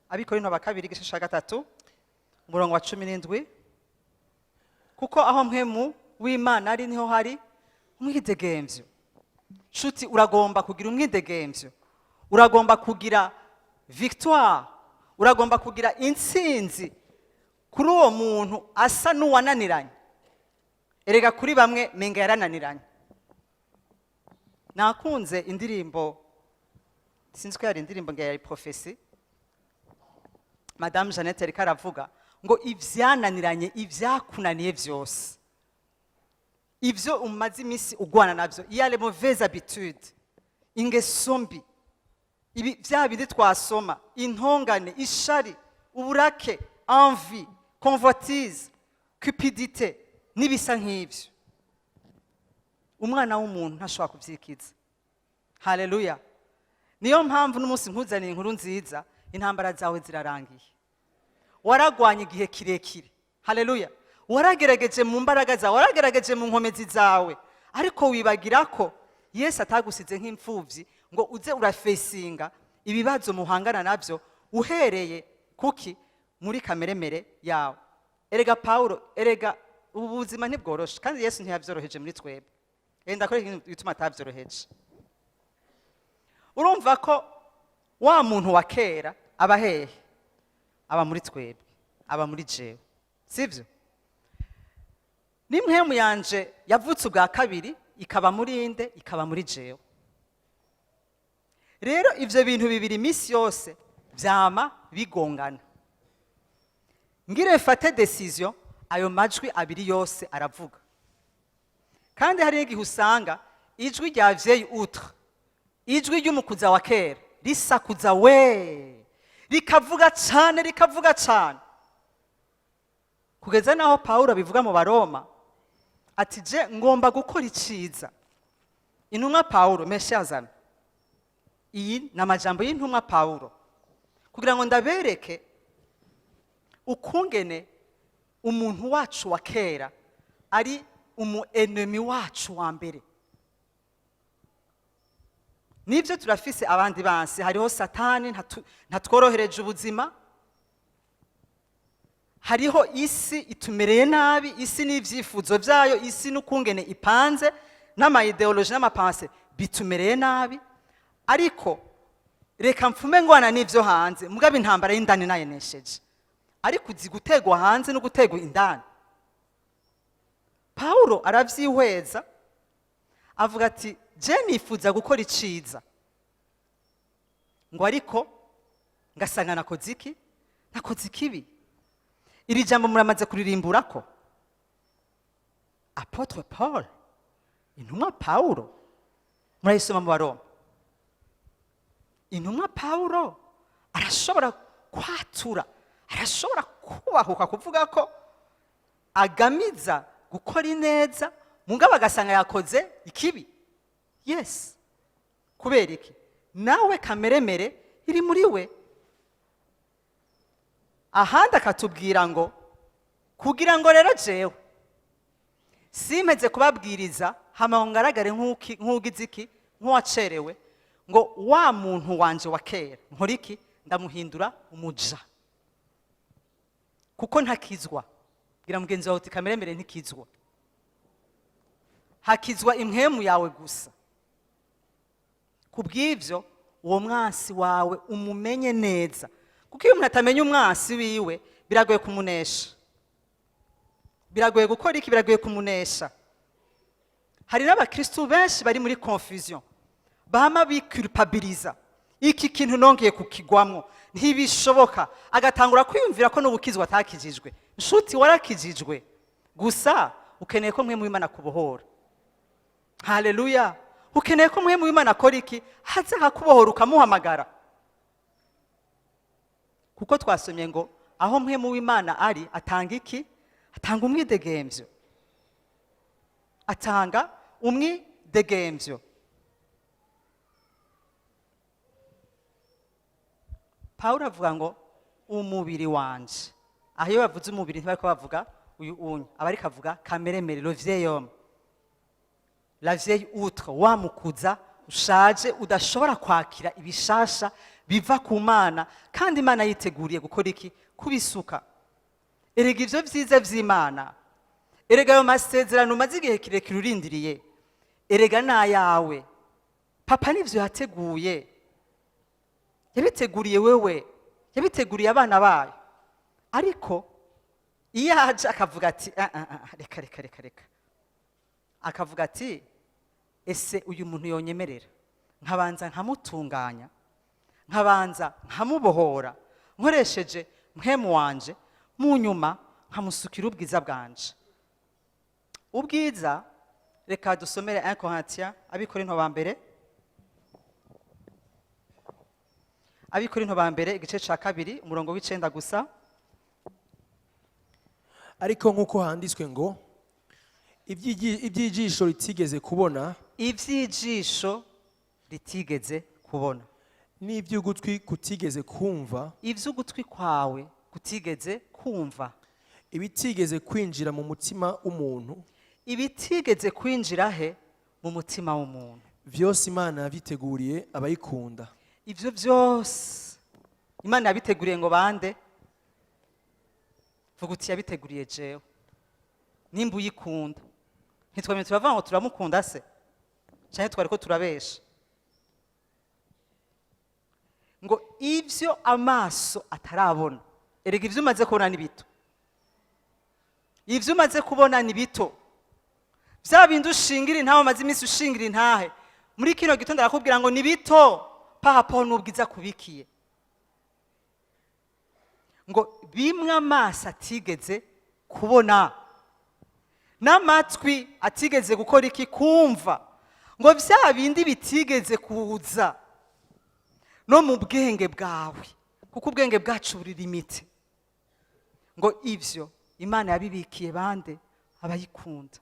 Abikorinto ba 2 igice ca 3 umurongo wa 17. Kuko aho mpwemu w'Imana ari niho hari umwidegemvyo. Nshuti, uragomba kugira umwidegemvyo, uragomba kugira victoire, uragomba kugira intsinzi kuri uwo muntu asa n'uwananiranye. Erega kuri bamwe menga yarananiranye. Nakunze indirimbo, sinzi ko yari indirimbo ngo yari prophecy, Madame Jeannette ariko aravuga ngo ivyananiranye ivyakunaniye vyose, ivyo umaze imisi ugwana navyo, il y a les mauvaises habitudes, ingeso mbi, ibi vya bindi twasoma, intongane, ishari, uburake, envie, convoitise, cupidité n'ibisa nk'ivyo. Umwana w'umuntu ntashobora kuvyikiza. Haleluya. Niyo mpamvu n'umunsi nkuzaniye inkuru nziza, intambara zawe zirarangiye. Waragwanye igihe kirekire. Haleluya. Waragerageje mu mbaraga zawe, waragerageje mu nkomezi zawe, ariko wibagira ko Yesu atagusize nk'imfuvyi ngo uze urafesinga ibibazo muhangana navyo uhereye kuki muri kameremere yawe. Erega Paulo, erega ubuzima ntibworoshe kandi Yesu ntiyavyoroheje muri twebwe. Enda kore bituma atavyoroheje. Urumva ko wa muntu wa kera aba hehe? Aba muri twebwe, aba muri jewe. Sivyo? Ni mpwemu yanje yavutse ubwa kabiri ikaba muri nde, ikaba muri jewe. Rero ivyo bintu bibiri iminsi yose vyama bigongana. Ngire mfate decision, ayo majwi abiri yose aravuga. Kandi hari igihe usanga ijwi rya vieille outre, ijwi ry'umukuza wa kera risakuza we, rikavuga cyane kugeza naho Pawulo abivuga mu Baroma ati je ngomba gukora iciza. Intumwa Pawulo meshazana, iyi n'amajambo y'intumwa Pawulo kugira ngo ndabereke ukungene umuntu wacu wa kera ari enemy wacu wa mbere. Nivyo turafise abandi bansi, hariho Satani ntatworohereje ubuzima, hariho isi itumereye nabi, isi n'ivyifuzo vyayo, isi n'ukungene ipanze n'ama ideology n'amapanse bitumereye nabi. Ariko reka mfume ngwana n'ivyo hanze, mugabe intambara y'indani nayenesheje. Ariko uzi gutegwa hanze no gutegwa indani. Paulo aravyihweza avuga ati je nifuza gukora iciza, ngo ariko ngasanga nakoze iki, nakoze ikibi. Iri jambo muramaze kuririmburako. Apotre Paul, intumwa Paulo, murayisoma mu Baroma. Intumwa Paulo arashobora kwatura, arashobora kubahuka kuvuga ko agamiza gukora ineza, mugabo agasanga yakoze ikibi. Yes. Kubera iki? Nawe kameremere iri muri we. Ahandi akatubwira ngo kugira ngo rero jewe simpeze kubabwiriza hama ngaragare nk'ugize iki, nk'uwacerewe, ngo wa muntu wanje wa kera nkora iki, ndamuhindura umuja. Kuko ntakizwa. Gira mugenzi wawe uti kameremere ntikizwa. Hakizwa impwemu yawe gusa. Kubw'ivyo uwo mwansi wawe umumenye neza. Kuko iyo umuntu atamenya umwansi wiwe biragoye kumunesha. Biragoye gukora iki, biragoye kumunesha. Hari n'abakristo benshi bari muri confusion, bama biculpabiliza. Iki kintu nongeye kukigwamwo ntibishoboka, agatangura kwiyumvira ko n'ubukizwa atakijijwe. Nshuti warakijijwe, gusa ukeneye ko mwe mu Imana kubohora. Haleluya. Ukeneye ko mwe mu Imana akora iki, haza hakubohora ukamuhamagara. Kuko twasomye ngo aho mwe mu Imana ari atanga iki, atanga umwidegemvyo. Atanga umwidegemvyo. Paulo avuga ngo umubiri wanje. Aho iyo bavuze umubiri ntibariko bavuga uyu unyu, abari kavuga kameremere, le vieil homme, la vieille outre, wa mukuza ushaje udashobora kwakira ibishasha biva ku Mana, kandi Imana yiteguriye gukora iki, kubisuka. Erega ivyo vyiza vy'Imana, erega ayo masezerano umaze igihe kirekire urindiriye, erega n'ayawe papa nivyo yateguye. Yabiteguriye wewe, yabiteguriye abana bayo. Ariko iyo aje akavuga ati reka, akavuga ati ese uyu muntu yonyemerera, nkabanza nkamutunganya, nkabanza nkamubohora, nkoresheje mpemu wanje, mu nyuma nkamusukira ubwiza bwanje. Ubwiza, reka dusomere 1 Corinthiens, Abikorinto ba mbere, Abikorinto ba mbere igice ca 2 umurongo w'9 gusa. Ariko nk'uko handitswe ngo iby'ijisho ritigeze kubona, iby'ijisho ritigeze kubona, n'iby'ugutwi kutigeze kumva, iby'ugutwi kwawe kutigeze kumva, ibitigeze kwinjira mu mutima w'umuntu, ibitigeze kwinjira he, mu mutima w'umuntu, vyose Imana yabiteguriye abayikunda. Ivyo byose Imana yabiteguriye ngo bande? Vuga uti yabiteguriye jewe. Nimba uyikunda, ntitwamenye turavuga ngo turamukunda se, cyane twariko turabesha. Ngo ivyo amaso atarabona, erega ivyo umaze kubona ni bito. Ivyo umaze kubona ni bito, bya bindi ushingira intahe umaze iminsi ushingira intahe muri kino gitondo arakubwira ngo ni bito pahapo n'ubwiza kubikiye, ngo bimwe amaso atigeze kubona n'amatwi atigeze gukora iki kumva, ngo bya bindi bitigeze kuza no mu bwenge bwawe, kuko ubwenge bwacu buri limite, ngo ibyo Imana yabibikiye bande? Abayikunda.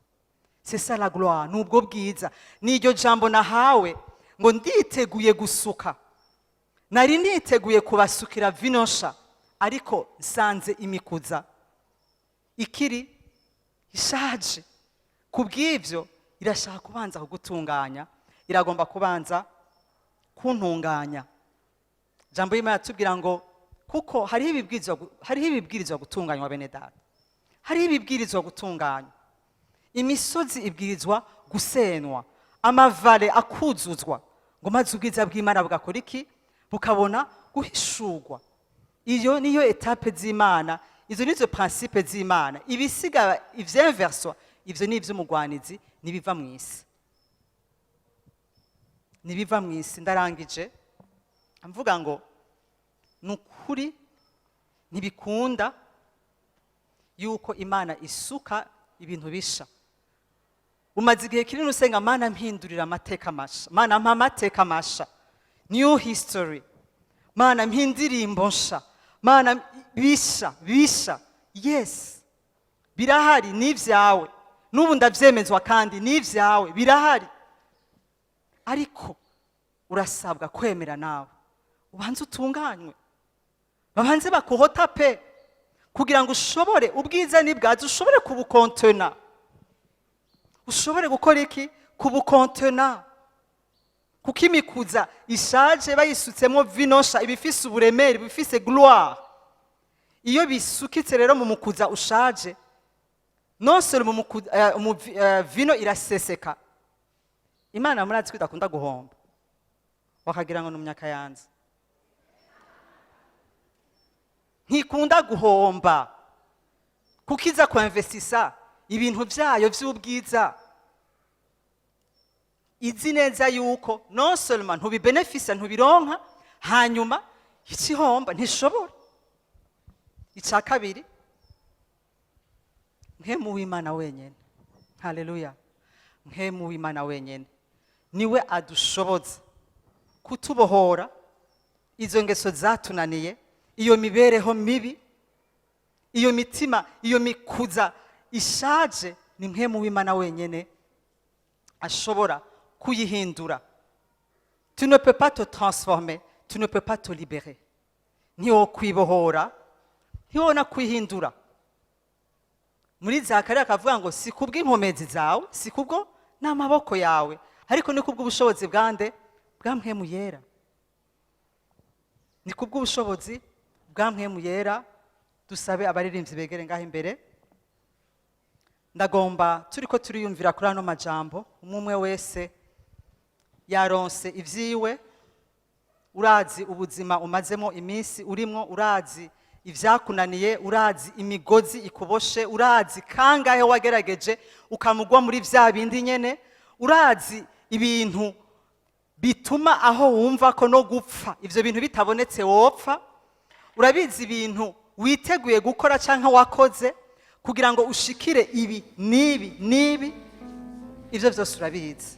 C'est ça la gloire, nubwo bwiza. N'iryo jambo nahawe ngo nditeguye gusuka, nari niteguye kubasukira vino nsha, ariko nsanze imikuza ikiri ishaje. Kubw'ibyo irashaka kubanza kugutunganya, iragomba kubanza kuntunganya. Jambo y'Imana tubwira ngo kuko hariho ibibwirizwa gutunganywa bene data, hariho ibibwirizwa gutunganywa. Imisozi ibwirizwa gusenwa, amavale akuzuzwa, ngo maze ubwiza bw'Imana bugakora iki? Bukabona guhishurwa. Iyo niyo etape z'Imana, izo nizo principe z'Imana. Ibisiga ivy'inverswa, ivyo ni ivy'umugwanizi, nibiva mu isi, nibiva mu isi. Ndarangije mvuga ngo nukuri ntibikunda yuko Imana isuka ibintu bisha. Umaze igihe kinini usenga, Mana mpindurira amateka masha, Mana mpa amateka masha, new history, Mana mpindirimbo nsha, Mana bisha. Yes, birahari, ni ibyawe, n'ubu ndabyemezwa kandi ni ibyawe, birahari. Ariko urasabwa kwemera nawe ubanze utunganywe, babanze bakuhota pe, kugira ngo ushobore ubwiza nibwaza ushobore kubukontena, ushobore gukora iki? Kubukontena. Kuko imikuza ishaje bayisutsemo vinosha, ibifise uburemere, ibifise gloire. Iyo bisukitse rero mu mukuza ushaje, non seulement vino iraseseka. Imana murazi ko idakunda guhomba, wakagira ngo n'umyaka yanze, ntikunda guhomba, kuko iza kuinvestisa ibintu byayo by'ubwiza, izi neza yuko non seulement ntubibenefisa, ntubironka, hanyuma ikihomba ntishobora. Icya kabiri, mpemu w'Imana wenyene, haleluya, mpemu w'Imana wenyene niwe adushoboza kutubohora izo ngeso zatunaniye, iyo mibereho mibi, iyo mitima, iyo mikuza ishaje. Ni mpemu w'Imana wenyene ashobora kuyihindura. Tu ne peux pas te transformer, tu ne peux pas te libérer. Ntiwo kwibohora, ntiwo na kwihindura. Muri Zakariya akavuga ngo si kubw'inkomezi zawe, si kubwo n'amaboko yawe, ariko ni kubw'ubushobozi bwande? Bwa mpemu yera. Ni kubw'ubushobozi bwa mpemu yera. Dusabe abaririmbyi begere ngaho imbere. Ndagomba turiko turiyumvira kuri ano majambo, umwe wese yaronse ivyiwe. Urazi ubuzima umazemo iminsi urimwo, urazi ivyakunaniye, urazi imigozi ikuboshe, urazi kangahe wagerageje ukamugwa muri vya bindi nyene, urazi ibintu bituma aho wumva ko no gupfa ivyo bintu bitabonetse wopfa, urabizi ibintu witeguye gukora canke wakoze kugira ngo ushikire ibi nibi, ivyo vyose urabizi.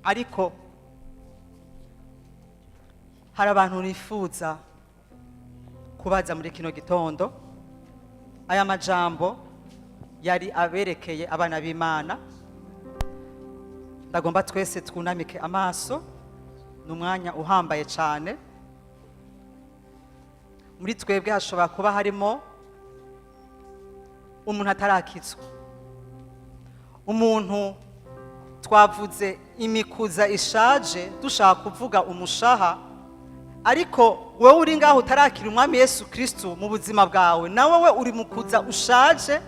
Ariko hari abantu nifuza kubaza muri kino gitondo. Aya majambo yari aberekeye abana b'Imana. Ndagomba twese twunamike amaso, n'umwanya uhambaye cyane. Muri twebwe hashobora kuba harimo umuntu atarakizwa, umuntu twavuze imikuza ishaje dushaka kuvuga umushaha, ariko wowe uri ngaho utarakira umwami Yesu Kristo mu buzima bwawe, na wowe uri mukuza ushaje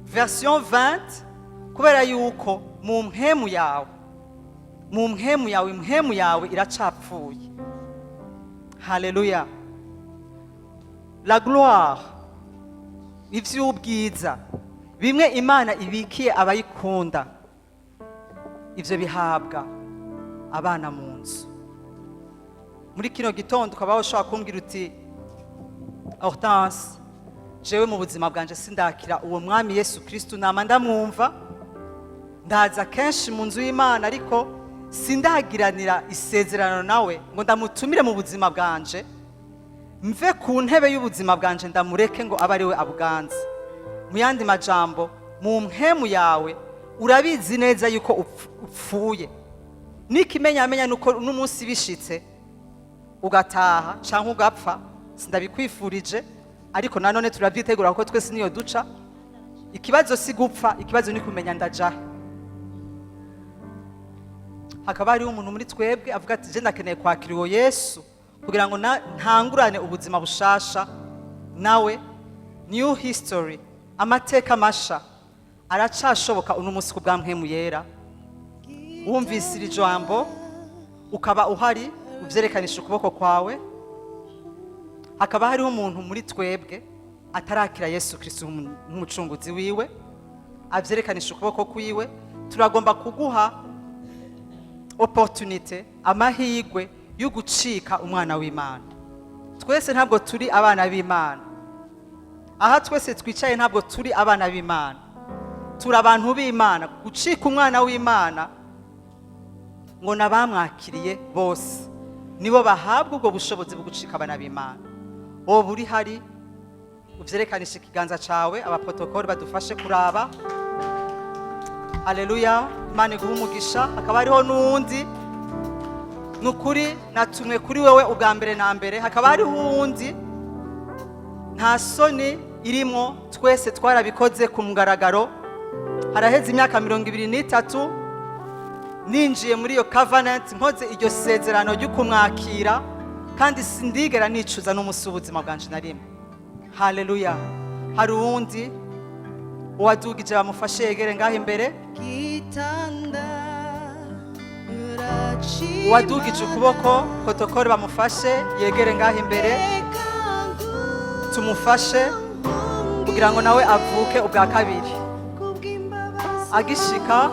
version 20, kubera yuko mu mpemu yawe iracapfuye. Haleluya. La gloire, ivy'ubwiza, bimwe imana ibikiye abayikunda ivyo bihabwa abana mu nzu. Muri kino gitondo ukaba ushobora kumbwira uti Hortense, jewe mu buzima bwanje sindakira uwo mwami Yesu Kristo, nama ndamwumva, ndaza kenshi mu nzu y'Imana, ariko sindagiranira isezerano nawe ngo ndamutumire mu buzima bwanje, mve ku ntebe y'ubuzima bwanje ndamureke ngo abe ari we abwanze. Mu yandi majambo, mu mpemu yawe urabizi neza yuko upfuye. N'ikimenyamenya nuko n'umunsi bishitse ugataha canke ugapfa, sindabikwifurije, ariko nanone turavyitegura kuko twese niyo duca. Ikibazo si gupfa, ikibazo ni kumenya ndajahe. Hakaba hariho umuntu muri twebwe avuga ati je ndakeneye kwakira uwo Yesu kugira ngo ntangurane ubuzima bushasha nawe, new history, amateka masha aracashoboka uno munsi ku bwa mpemu yera. Wumvise iri jambo ukaba uhari uvyerekanishi ukuboko kwawe. Hakaba hariho umuntu muri twebwe atarakira Yesu Kristo nk'umucunguzi wiwe, avyerekanishi ukuboko kwiwe. Turagomba kuguha opportunité, amahirwe yo gucika umwana w'Imana. Twese ntabwo turi abana b'Imana. Aha twese twicaye ntabwo turi abana b'Imana, turi abantu b'Imana. Gucika umwana w'Imana ngo nabamwakiriye bose nibo bahabwa ubwo bushobozi bwo gucika abana b'Imana. Wowe uri hari uvyerekanishi ikiganza cawe, abaprotokoli badufashe kuraba. Haleluya, Imana iguhe umugisha. Hakaba hariho n'uwundi, nukuri natumwe kuri wewe ubwa mbere na mbere. Hakaba hariho uwundi, nta soni irimo, twese twarabikoze ku mugaragaro. Haraheze imyaka 23 ninjiye muri iyo covenant, nkoze iryo sezerano ryo kumwakira, kandi sindigera nicuza n'umusi ubuzima bwanje na rimwe. Haleluya. Hari uwundi uwadugije bamufashe yegere ngaho imbere, uwadugije ukuboko, protokoli bamufashe yegere ngaho imbere, tumufashe kugira ngo nawe avuke ubwa kabiri. Agishika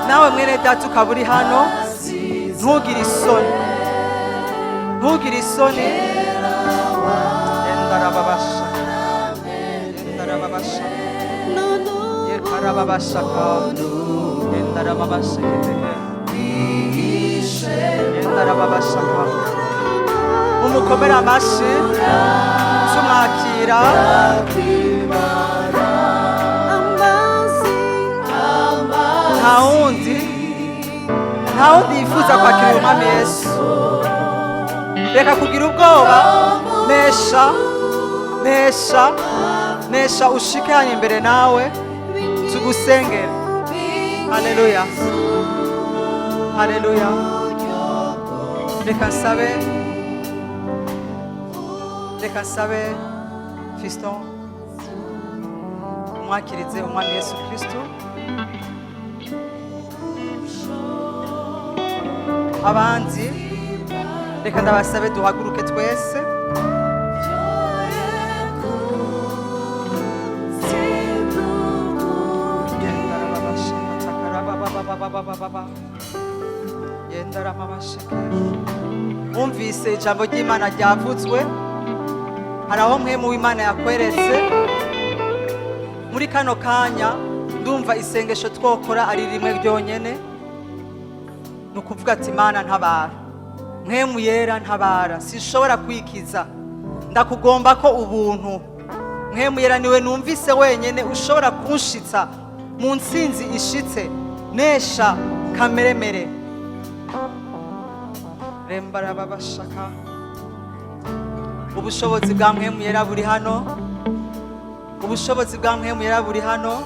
nawe mwene data ukaba uri hano, ntugire isoni, ntugire isoni. Endarababasha, endarababasha, yekarababasha, endarababasha, endarababasha. Umukomera amashi tumwakira. Nta wundi yifuza kwakira umwami Yesu. Reka kugira ubwoba, nesha ushike hano imbere nawe tugusengere. Haleluya, haleluya. Reka nsabe Fiston umwakirize umwami Yesu Kristo. Abandi reka ndabasabe duhaguruke twese. Umvise ijambo ry'Imana ryavuzwe, hari aho mpemu w'Imana yakweretse. Muri kano kanya ndumva isengesho twokora ari rimwe ryonyene, nukuvuga ati Imana ntabara, mpemu yera ntabara, sinshobora kwikiza, ndakugomba ko ubuntu. Mpemu yera niwe numvise wenyene ushobora kunshitsa mu ntsinzi ishitse, nesha kameremere. Rembarababashaka, ubushobozi bwa mpemu yera buri hano, ubushobozi bwa mpemu yera buri hano.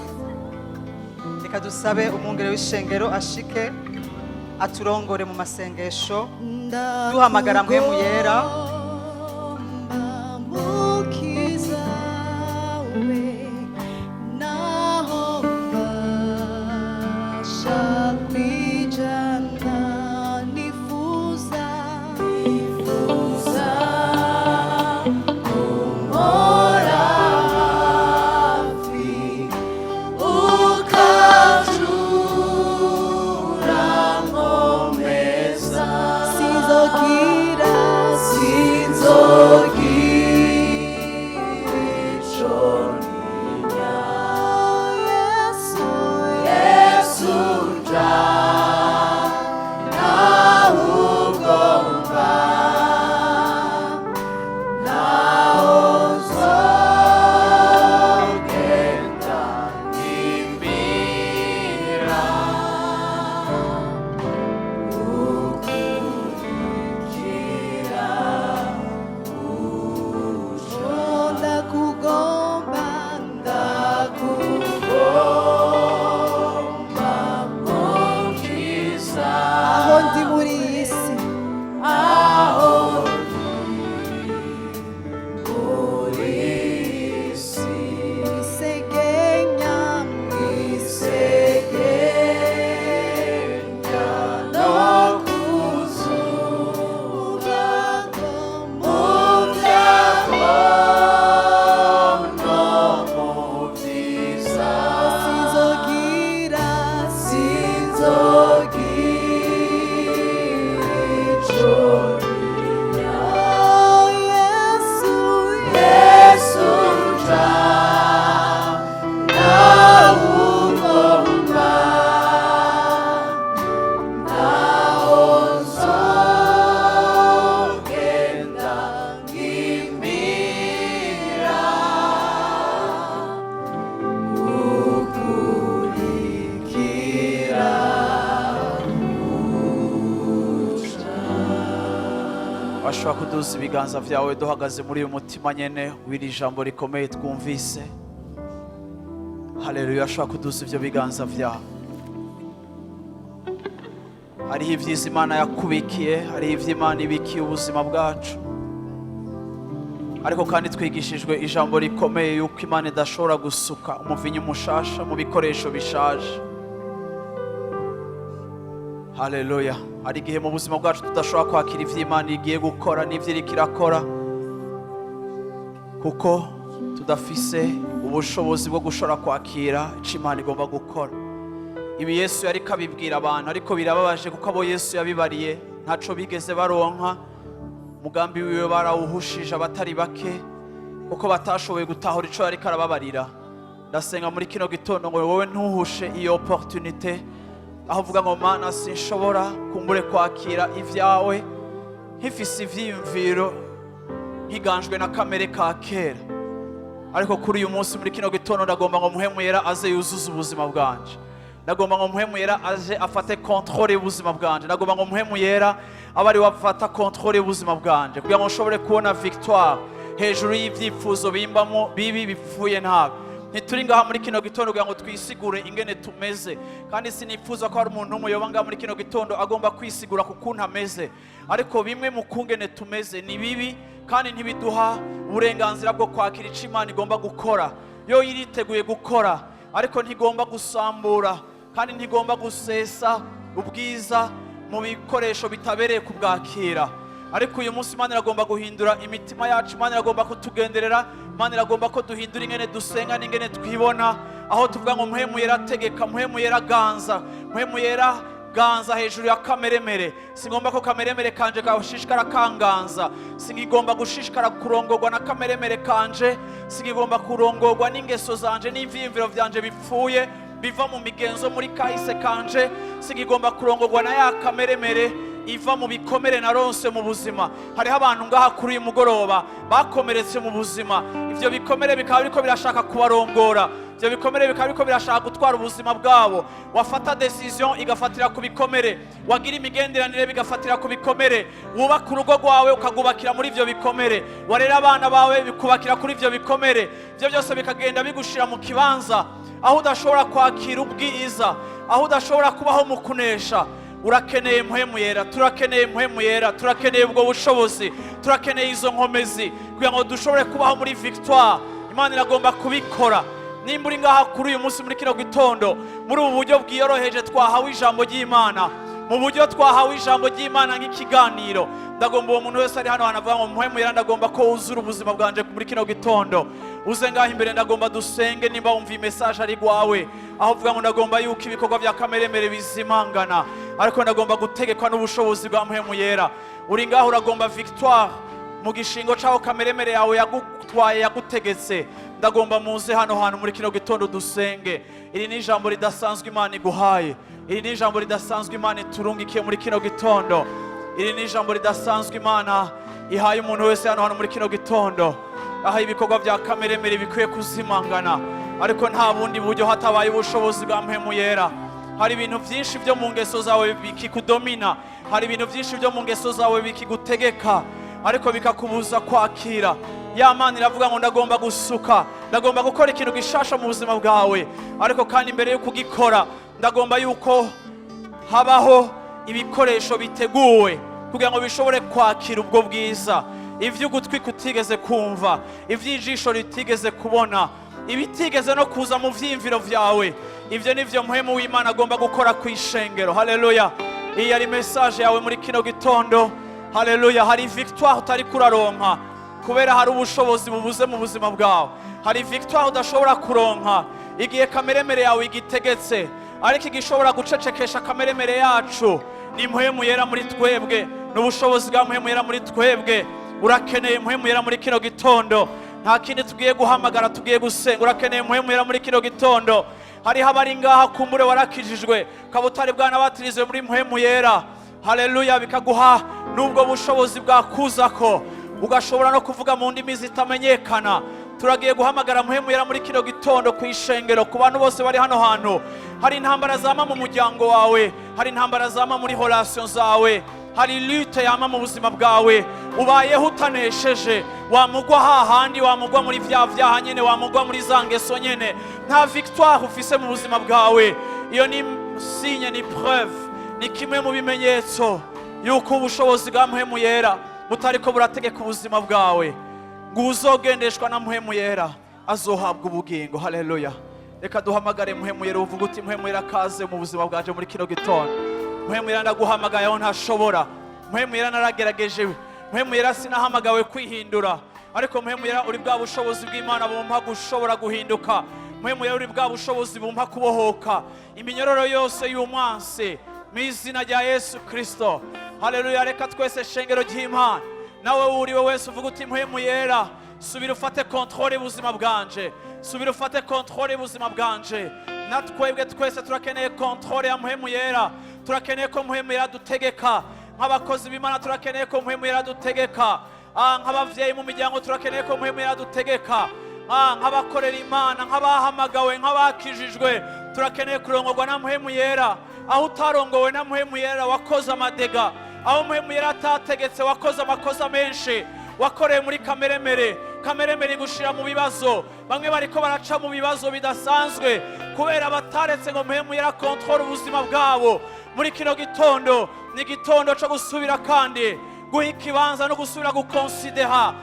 Reka dusabe umwungere w'ishengero ashike aturongore mu masengesho, duhamagara mpemu yera. urashobora kuduza ibiganza vyawe duhagaze muri uyu mutima nyene w'iri jambo rikomeye twumvise. Haleluya, urashobora kuduza ivyo biganza vyawe. Hariho ivyiza Imana yakubikiye, hariho ivyo Imana ibikiye ubuzima bwacu, ariko kandi twigishijwe ijambo rikomeye yuko Imana idashobora gusuka umuvinyu mushasha mu bikoresho bishaje. Haleluya. Hari igihe mu buzima bwacu tudashobora kwakira ivyo Imana igiye gukora n'ivyo iriko irakora, kuko tudafise ubushobozi bwo gushobora kwakira ico Imana igomba gukora. Ibi Yesu yariko abibwira abantu, ariko birababaje kuko abo Yesu yabibariye ntaco bigeze baronka. Umugambi wiwe barawuhushije abatari bake kuko batashoboye gutahura ico yariko arababarira. Ndasenga muri kino gitondo ngo wowe ntuhushe iyo opportunité, aho uvuga ngo Mana sinshobora kumbure kwakira ivyawe nkifise ivyiyumviro nkiganjwe na kamere ka kera, ariko kuri uyu munsi muri kino gitondo ndagomba ngo Mpwemu Yera aze yuzuze ubuzima bwanje. Ndagomba ngo Mpwemu Yera aje afate controle y'ubuzima bwanje. Ndagomba ngo Mpwemu Yera abari wafata controle y'ubuzima bwanje kugira ngo nshobore kubona victoire hejuru y'ivyifuzo bimbamo bibi bipfuye nabi. Ntituri ngaha muri kino gitondo kugira ngo twisigure ingene tumeze, kandi sinifuza ko hari umuntu umwe yoba ngaha muri kino gitondo agomba kwisigura ku kuntu ameze, ariko bimwe mu kungene tumeze ni bibi kandi ntibiduha uburenganzira bwo kwakira ico Imana igomba gukora. Yo iriteguye gukora, ariko ntigomba gusambura kandi ntigomba gusesa ubwiza mu bikoresho bitabereye kubwakira. Ariko uyu munsi Imana iragomba guhindura imitima yacu, Imana iragomba kutugenderera, Imana iragomba ko duhindura ingene dusenga n'ingene twibona, aho tuvuga ngo Mpwemu Yera tegeka, Mpwemu Yera ganza, Mpwemu Yera ganza hejuru ya kameremere. Singomba ko kameremere kanje gashishikara kanganza, singigomba gushishikara kurongorwa na kameremere kanje, singigomba kurongorwa n'ingeso zanje n'ivyiyumviro vyanje bipfuye biva mu migenzo muri kahise kanje, singigomba kurongorwa na ya kameremere iva mu bikomere naronse mu buzima. Hariho abantu ngaha kuri uyu mugoroba bakomeretse mu buzima, ivyo bikomere bikaba biriko birashaka kubarongora, ivyo bikomere bikaba biriko birashaka gutwara ubuzima bwabo. Wafata decision igafatira ku bikomere, wagira imigenderanire bigafatira ku bikomere, wubaka urugo rwawe ukagubakira muri ivyo bikomere, warera abana bawe bikubakira kuri ivyo bikomere. Ivyo byose bikagenda bigushira mu kibanza aho udashobora kwakira ubwiza, aho udashobora kubaho mu kunesha. Urakeneye Mpwemu Yera, turakeneye Mpwemu Yera, turakeneye ubwo bushobozi, turakeneye izo nkomezi kugira ngo dushobore kubaho muri victoire. Imana iragomba kubikora. Nimba uri ngaha kuri uyu munsi muri kino gitondo muri ubu buryo bwiyoroheje twahawe ijambo ry'Imana, mu buryo twahawe ijambo ry'Imana nk'ikiganiro, ndagomba uwo muntu wese ari hano hanavuga ngo Mpwemu Yera ndagomba ko wuzura ubuzima bwanje muri kino gitondo. Uze ngaha imbere ndagomba dusenge nimba wumva message ari gwawe, aho uvuga ngo ndagomba yuko ibikorwa vya kameremere bizimangana, ariko ndagomba gutegekwa n'ubushobozi bwa Mpwemu Yera. Uri ngaho uragomba victoire mu gishingo caho kameremere yawe yagutwaye yagutegetse. Ndagomba muze hano hantu muri kino gitondo dusenge. Iri ni ijambo ridasanzwe Imana iguhaye, iri ni ijambo ridasanzwe Imana iturungikiye muri kino gitondo, iri ni ijambo ridasanzwe Imana ihaye umuntu wese hano hantu muri kino gitondo, aho ibikorwa vya kameremere bikwiye kuzimangana, ariko nta bundi buryo hatabaye ubushobozi bwa Mpwemu Yera. Hari ibintu byinshi byo mu ngeso zawe bikikudomina, hari ibintu byinshi byo mu ngeso zawe bikigutegeka, ariko bikakubuza kwakira. Ya Mana iravuga ngo ndagomba gusuka, ndagomba gukora ikintu gishasha mu buzima bwawe, ariko kandi imbere yo kugikora ndagomba yuko habaho ibikoresho biteguwe kugira ngo bishobore kwakira ubwo bwiza. Ivyo ugutwi kutigeze kumva, ivy'ijisho ritigeze kubona, ibitigeze no kuza mu vyimviro vyawe, ivyo nivyo Mpwemu w'Imana agomba gukora ku ishengero. Haleluya. Iyi yari message yawe muri kino gitondo. Haleluya. Hari victoire utari kuraronka kubera hari ubushobozi bubuze mu buzima bwawe. Hari victoire udashobora kuronka igihe kameremere yawe igitegetse, ariko igishobora gucecekesha kameremere yacu ni Mpwemu Yera muri twebwe, n'ubushobozi bwa Mpwemu Yera muri twebwe. Urakeneye Mpwemu Yera muri kino gitondo. Nta kindi tugiye guhamagara, tugiye gusenga. Urakeneye Mpwemu Yera muri kino gitondo. Hariho abari ngaha kumbure warakijijwe ukaba utari bwanabatirizwe muri Mpwemu Yera. Haleluya. Bikaguha n'ubwo bushobozi bwakuzako ugashobora no kuvuga mu ndimi zitamenyekana. Turagiye guhamagara Mpwemu Yera muri kino gitondo ku ishengero, ku bantu bose bari hano hantu. Hari intambara zama mu muryango wawe, hari intambara zama muri relation zawe, hari lutte yama mu buzima bwawe, ubayeho utanesheje, wamugwa hahandi, wamugwa muri vya vyaha nyene, wamugwa muri za ngeso nyene, nta victoire ufise mu buzima bwawe. Iyo ni signe, ni preuve, ni kimwe mu bimenyetso yuko ubushobozi bwa mpwemu yera butariko burategeka ubuzima bwawe. Ngo uzogendeshwa na mpwemu yera azohabwa ubugingo. Haleluya. Reka duhamagare mpwemu yera, uvuga uti mpwemu yera kaze mu buzima bwaje muri kino gitondo. Mpwemu yera ndaguhamagaye aho ntashobora. Mpwemu yera naragerageje. Mpwemu yera sinahamagawe kwihindura, ariko mpwemu yera uri bwa bushobozi bw'Imana bumpa gushobora guhinduka. Mpwemu yera uri bwa bushobozi bumpa kubohoka iminyororo yose y'umwansi mu izina rya Yesu Kristo. Haleluya. Reka twese shengero ry'Imana, nawe uriwe wese uvuga uti mpwemu yera subira ufate kontrole y'ubuzima bwanje, subira ufate kontrole y'ubuzima bwanje. Natwebwe twese turakeneye kontrole ya mpwemu yera. Turakeneye ko mpwemu yera dutegeka. Nk'abakozi b'Imana turakeneye ko mpwemu yera dutegeka. Nk'abavyeyi mu miryango turakeneye ko mpwemu yera dutegeka. Nk'abakorera Imana, nk'abahamagawe, nk'abakijijwe turakeneye kurongorwa na mpwemu yera. Aho utarongowe na mpwemu yera wakoze amadega, aho mpwemu yera atategetse wakoze amakosa menshi, wakoreye muri kameremere gushira mu bibazo. Bamwe bariko baraca mu bibazo bidasanzwe kubera bataretse ngo mpwemu yera kontrole ubuzima bwabo. Muri kino gitondo ni igitondo cyo gusubira kandi guha ikibanza no gusubira gukonsidera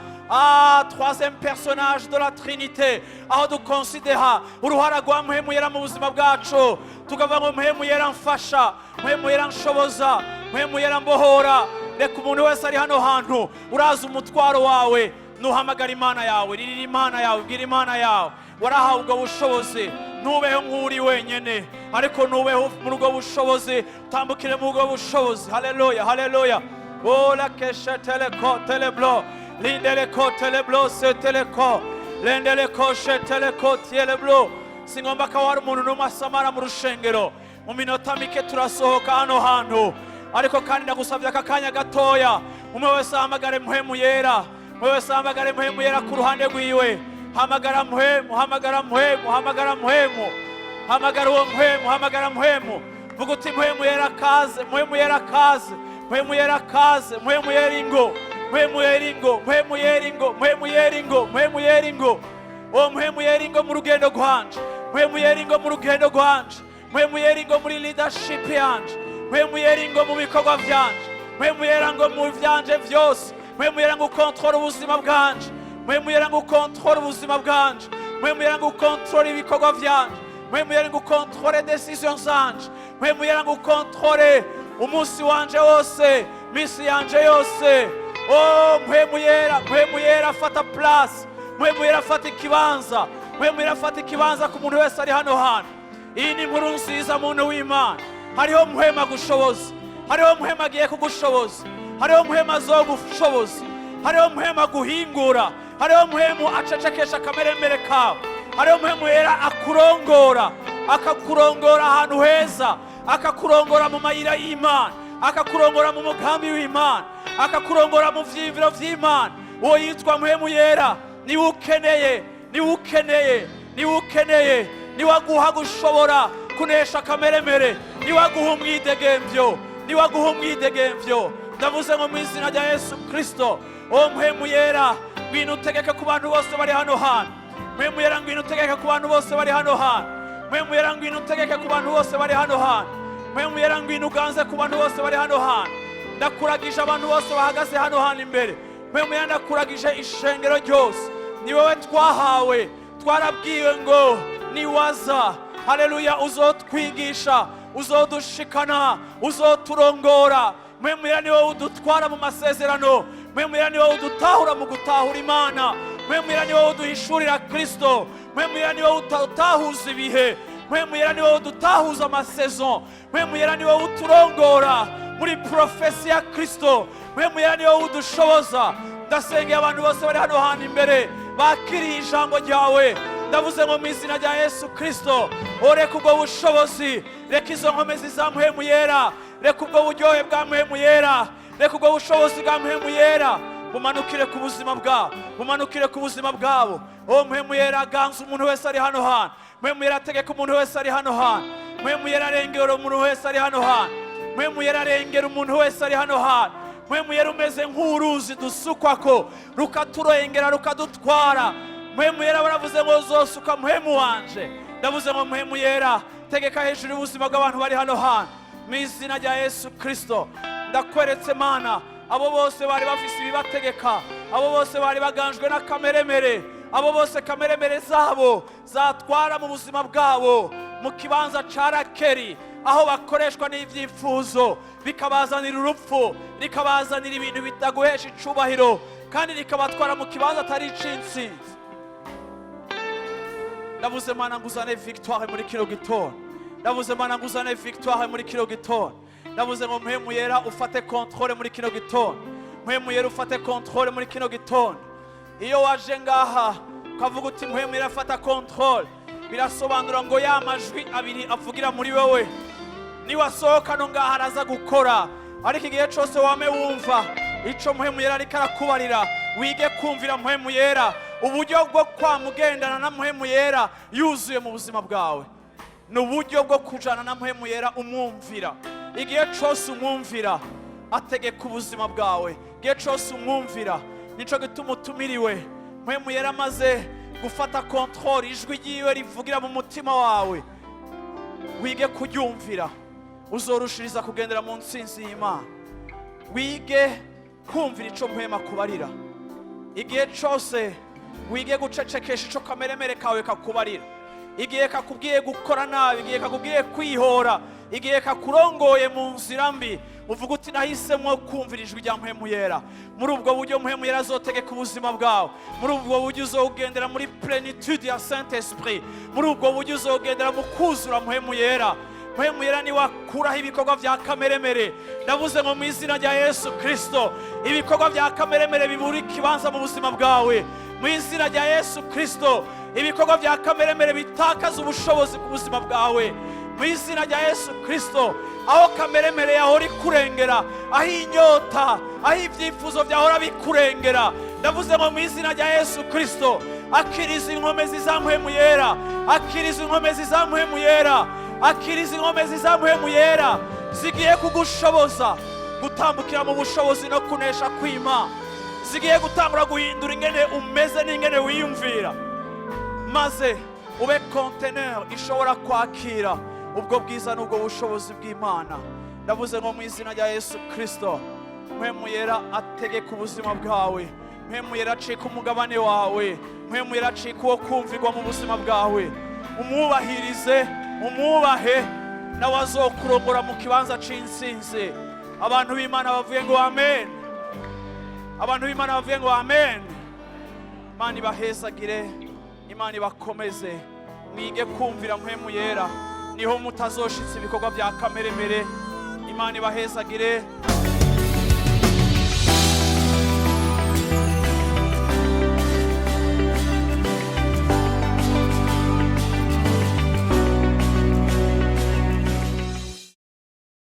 troisième personnage de la Trinité, aho dukonsidera uruhara rwa mpwemu yera mu buzima bwacu, tukavuga ngo mpwemu yera mfasha, mpwemu yera nshoboza, mpwemu yera mbohora. Reka umuntu wese ari hano hantu uraza umutwaro wawe, nuhamagara Imana yawe, ririra Imana yawe, bwira Imana yawe. Warahawe ubwo bushobozi, ntubeho nk'uri wenyene, ariko ntubeho muri ubwo bushobozi, utambukire mu ubwo bushobozi. Haleluya, haleluya. Ola keshe teleko teleblo, lindeleko teleblo se teleko, lendeleko she teleko tieleblo. Singomba ko hari umuntu n'umwe asamara mu rushengero. Mu minota mike turasohoka hano hantu, ariko kandi ndagusabye aka kanya gatoya, umwe wese ahamagare mpwemu yera, umwe wese ahamagare mpwemu yera ku ruhande rwiwe. Hamagara mpwemu, hamagara mpwemu, hamagara mpwemu, hamagara uwo mpwemu, hamagara mpwemu. Vuga uti mpwemu yera kaze, mpwemu yera kaze, mpwemu yera kaze, mpwemu yera ingo, mpwemu yera ingo, mpwemu yera ingo, mpwemu yera ingo, mpwemu yera ingo. O mpwemu yera ingo mu rugendo rwanje, mpwemu yera ingo mu rugendo rwanje, mpwemu yera ingo muri leadership yanje, mpwemu yera ingo mu bikorwa vyanje, mpwemu yera ngo mu vyanje vyose, mpwemu yera ngo kontrole ubuzima bwanje, mpwemu yera ngo kontrole ubuzima bwanje, mpwemu yera ngo kontrole ibikorwa vyanje, mpwemu yera ngo kontrole decisions zanje, mpwemu yera ngo kontrole umunsi wanje wose, misi yanje yose. Oh mpwemu yera fata place, mpwemu yera fata ikibanza, mpwemu yera fata ikibanza ku muntu wese ari hano hantu. Iyi ni inkuru nziza muntu w'Imana. Hariho mpwema gushoboza, hariho mpwema agiye kugushoboza, hariho mpwema azogushoboza, hariho mpwema guhingura, hariho mpwemu acecekesha akameremere kawe, hariho mpwemu yera akurongora, akakurongora ahantu heza, akakurongora mu mayira y'Imana, akakurongora mu mugambi w'Imana, akakurongora mu vyiyumviro vy'Imana. Uwo yitwa mpwemu yera niwe ukeneye, niwe ukeneye, niwe ukeneye, niwe aguha gushobora kunesha akameremere, niwe aguha umwidegemvyo, niwe aguha umwidegemvyo. Ndavuze ngo mu izina rya Yesu Kristo, o mpwemu yera ngwino utegeke ku bantu bose bari hano hantu, mpwemu yera ngwino utegeke ku bantu bose bari hano hantu, mpwemu yera ngwino utegeke ku bantu bose bari hano hantu, mpwemu yera ngwino uganze ku bantu bose bari hano hantu. Ndakuragije abantu bose bahagaze hano hantu imbere, mpwemu yera ndakuragije ishengero ryose. Ni wowe twahawe, twarabwiwe ngo niwaza, haleluya, uzotwigisha, uzodushikana, uzoturongora. Mpwemu yera ni wowe udutwara mu masezerano, mpwemu yera ni wowe udutahura mu gutahura Imana, mpwemu yera ni wowe uduhishurira Kristo, mpwemu yera ni wowe utahuza ibihe, mpwemu yera ni wowe udutahuza amasezon, mpwemu yera ni wowe uturongora muri profesi ya Kristo, mpwemu yera ni wowe udushoboza. Ndasengeye abantu bose bari hano hantu imbere bakiriye ijambo ryawe. Ndavuze ngo mu izina rya Yesu Kristo, reka ubwo bushobozi, reka izo nkomezi za mpwemu yera, reka ubwo buryohe bwa mpwemu yera, reka ubwo bushobozi bwa mpwemu yera bumanukire ku buzima bwabo, bumanukire ku buzima bwabo. O mpwemu yera ganza umuntu wese ari hano hantu, mpwemu yera tegeka umuntu wese ari hano hantu, mpwemu yera arengera umuntu wese ari hano hantu, mpwemu yera arengera umuntu wese ari hano hantu, mpwemu yera umeze nk'uruzi dusukwako rukaturengera rukadutwara. Mpwemu yera baravuze ngo uzosuka mpwemu wanje. Ndavuze ngo mpwemu yera tegeka hejuru y'ubuzima bw'abantu bari hano mu izina rya Yesu Kristo. Ndakweretse Mana abo bose bari bafise ibibategeka, abo bose bari baganjwe n'akameremere, abo bose kameremere zabo zatwara mu buzima bwabo mu kibanza ca Rakeri, aho bakoreshwa n'ivyifuzo bikabazanira urupfu, rikabazanira ibintu bitaguhesha icubahiro, kandi rikabatwara mu kibanza atari ic'intsinzi. Ndavuze Mana nguzane victoire muri kino gitondo. Ndavuze Mana nguzane victoire muri kino gitondo. Ndavuze ngo mpwemu yera ufate controle muri kino gitondo. Mpwemu yera ufate controle muri kino gitondo. Iyo waje ngaha ukavuga uti mpwemu yera afata controle, birasobanura ngo ya majwi abiri avugira muri wewe niwasohoka no ngaha araza gukora. Ariko igihe cyose wame wumva ico mpwemu yera ariko arakubarira, wige kumvira mpwemu yera. Uburyo bwo kwamugendana na mpwemu yera yuzuye mu buzima bwawe ni uburyo bwo kujana na mpwemu yera umwumvira. Igihe cyose umwumvira ategeka ubuzima bwawe, igihe cyose umwumvira nico gituma utumiriwe. Mpwemu yera amaze gufata control, ijwi ryiwe rivugira mu mutima wawe, wige kuryumvira, uzorushiriza kugendera mu ntsinzi y'Imana. Wige kumvira ico mpwema kubarira. Igihe cyose wige gucecekesha ico kameremere kawe kakubarira. Igihe kakubwiye gukora nabi, igihe kakubwiye kwihora, igihe kakurongoye mu nzira mbi, uvuga uti nahisemo kumvira ijwi rya mpwemu yera. Muri ubwo buryo mpwemu yera azotegeka ubuzima bwawe. Muri ubwo buryo uzogendera muri plenitude ya Saint Esprit. Muri ubwo buryo uzogendera mu kuzura mpwemu yera. Mpwemu yera ni wakuraho ibikorwa vya kameremere. Ndavuze ngo mu izina rya Yesu Kristo ibikorwa vya kameremere bibura ikibanza mu buzima bwawe. Mu izina rya Yesu Kristo ibikorwa vya kameremere bitakaza ubushobozi ku buzima bwawe. Mu izina rya Yesu Kristo aho kameremere yahora ikurengera, aho inyota, aho ivyifuzo vyahora bikurengera, ndavuze ngo mu izina rya Yesu Kristo akiriza inkomezi za mpwemu yera, akiriza inkomezi za mpwemu yera, akiriza inkomezi za mpwemu yera zigiye kugushoboza gutambukira mu bushobozi no kunesha kw'Imana. Zigiye gutangura guhindura ingene umeze n'ingene wiyumvira, maze ube conteneur ishobora kwakira ubwo bwiza n'ubwo bushobozi bw'Imana. Ndavuze ngo mu izina rya Yesu Kristo mpwemu yera ategeka ubuzima bwawe. Mpwemu yera acika umugabane wawe. Mpwemu yera acika uwo kumvirwa mu buzima bwawe. Umwubahirize, umwubahe, nawe azokurongora mu kibanza c'intsinzi. Abantu b'Imana bavuye ngo amen. Abantu b'Imana bavuye ngo amen. Imana ibahezagire, Imana ibakomeze. Mwige kumvira mpwemu yera, niho mutazoshitsa ibikorwa vya kameremere. Imana ibahezagire.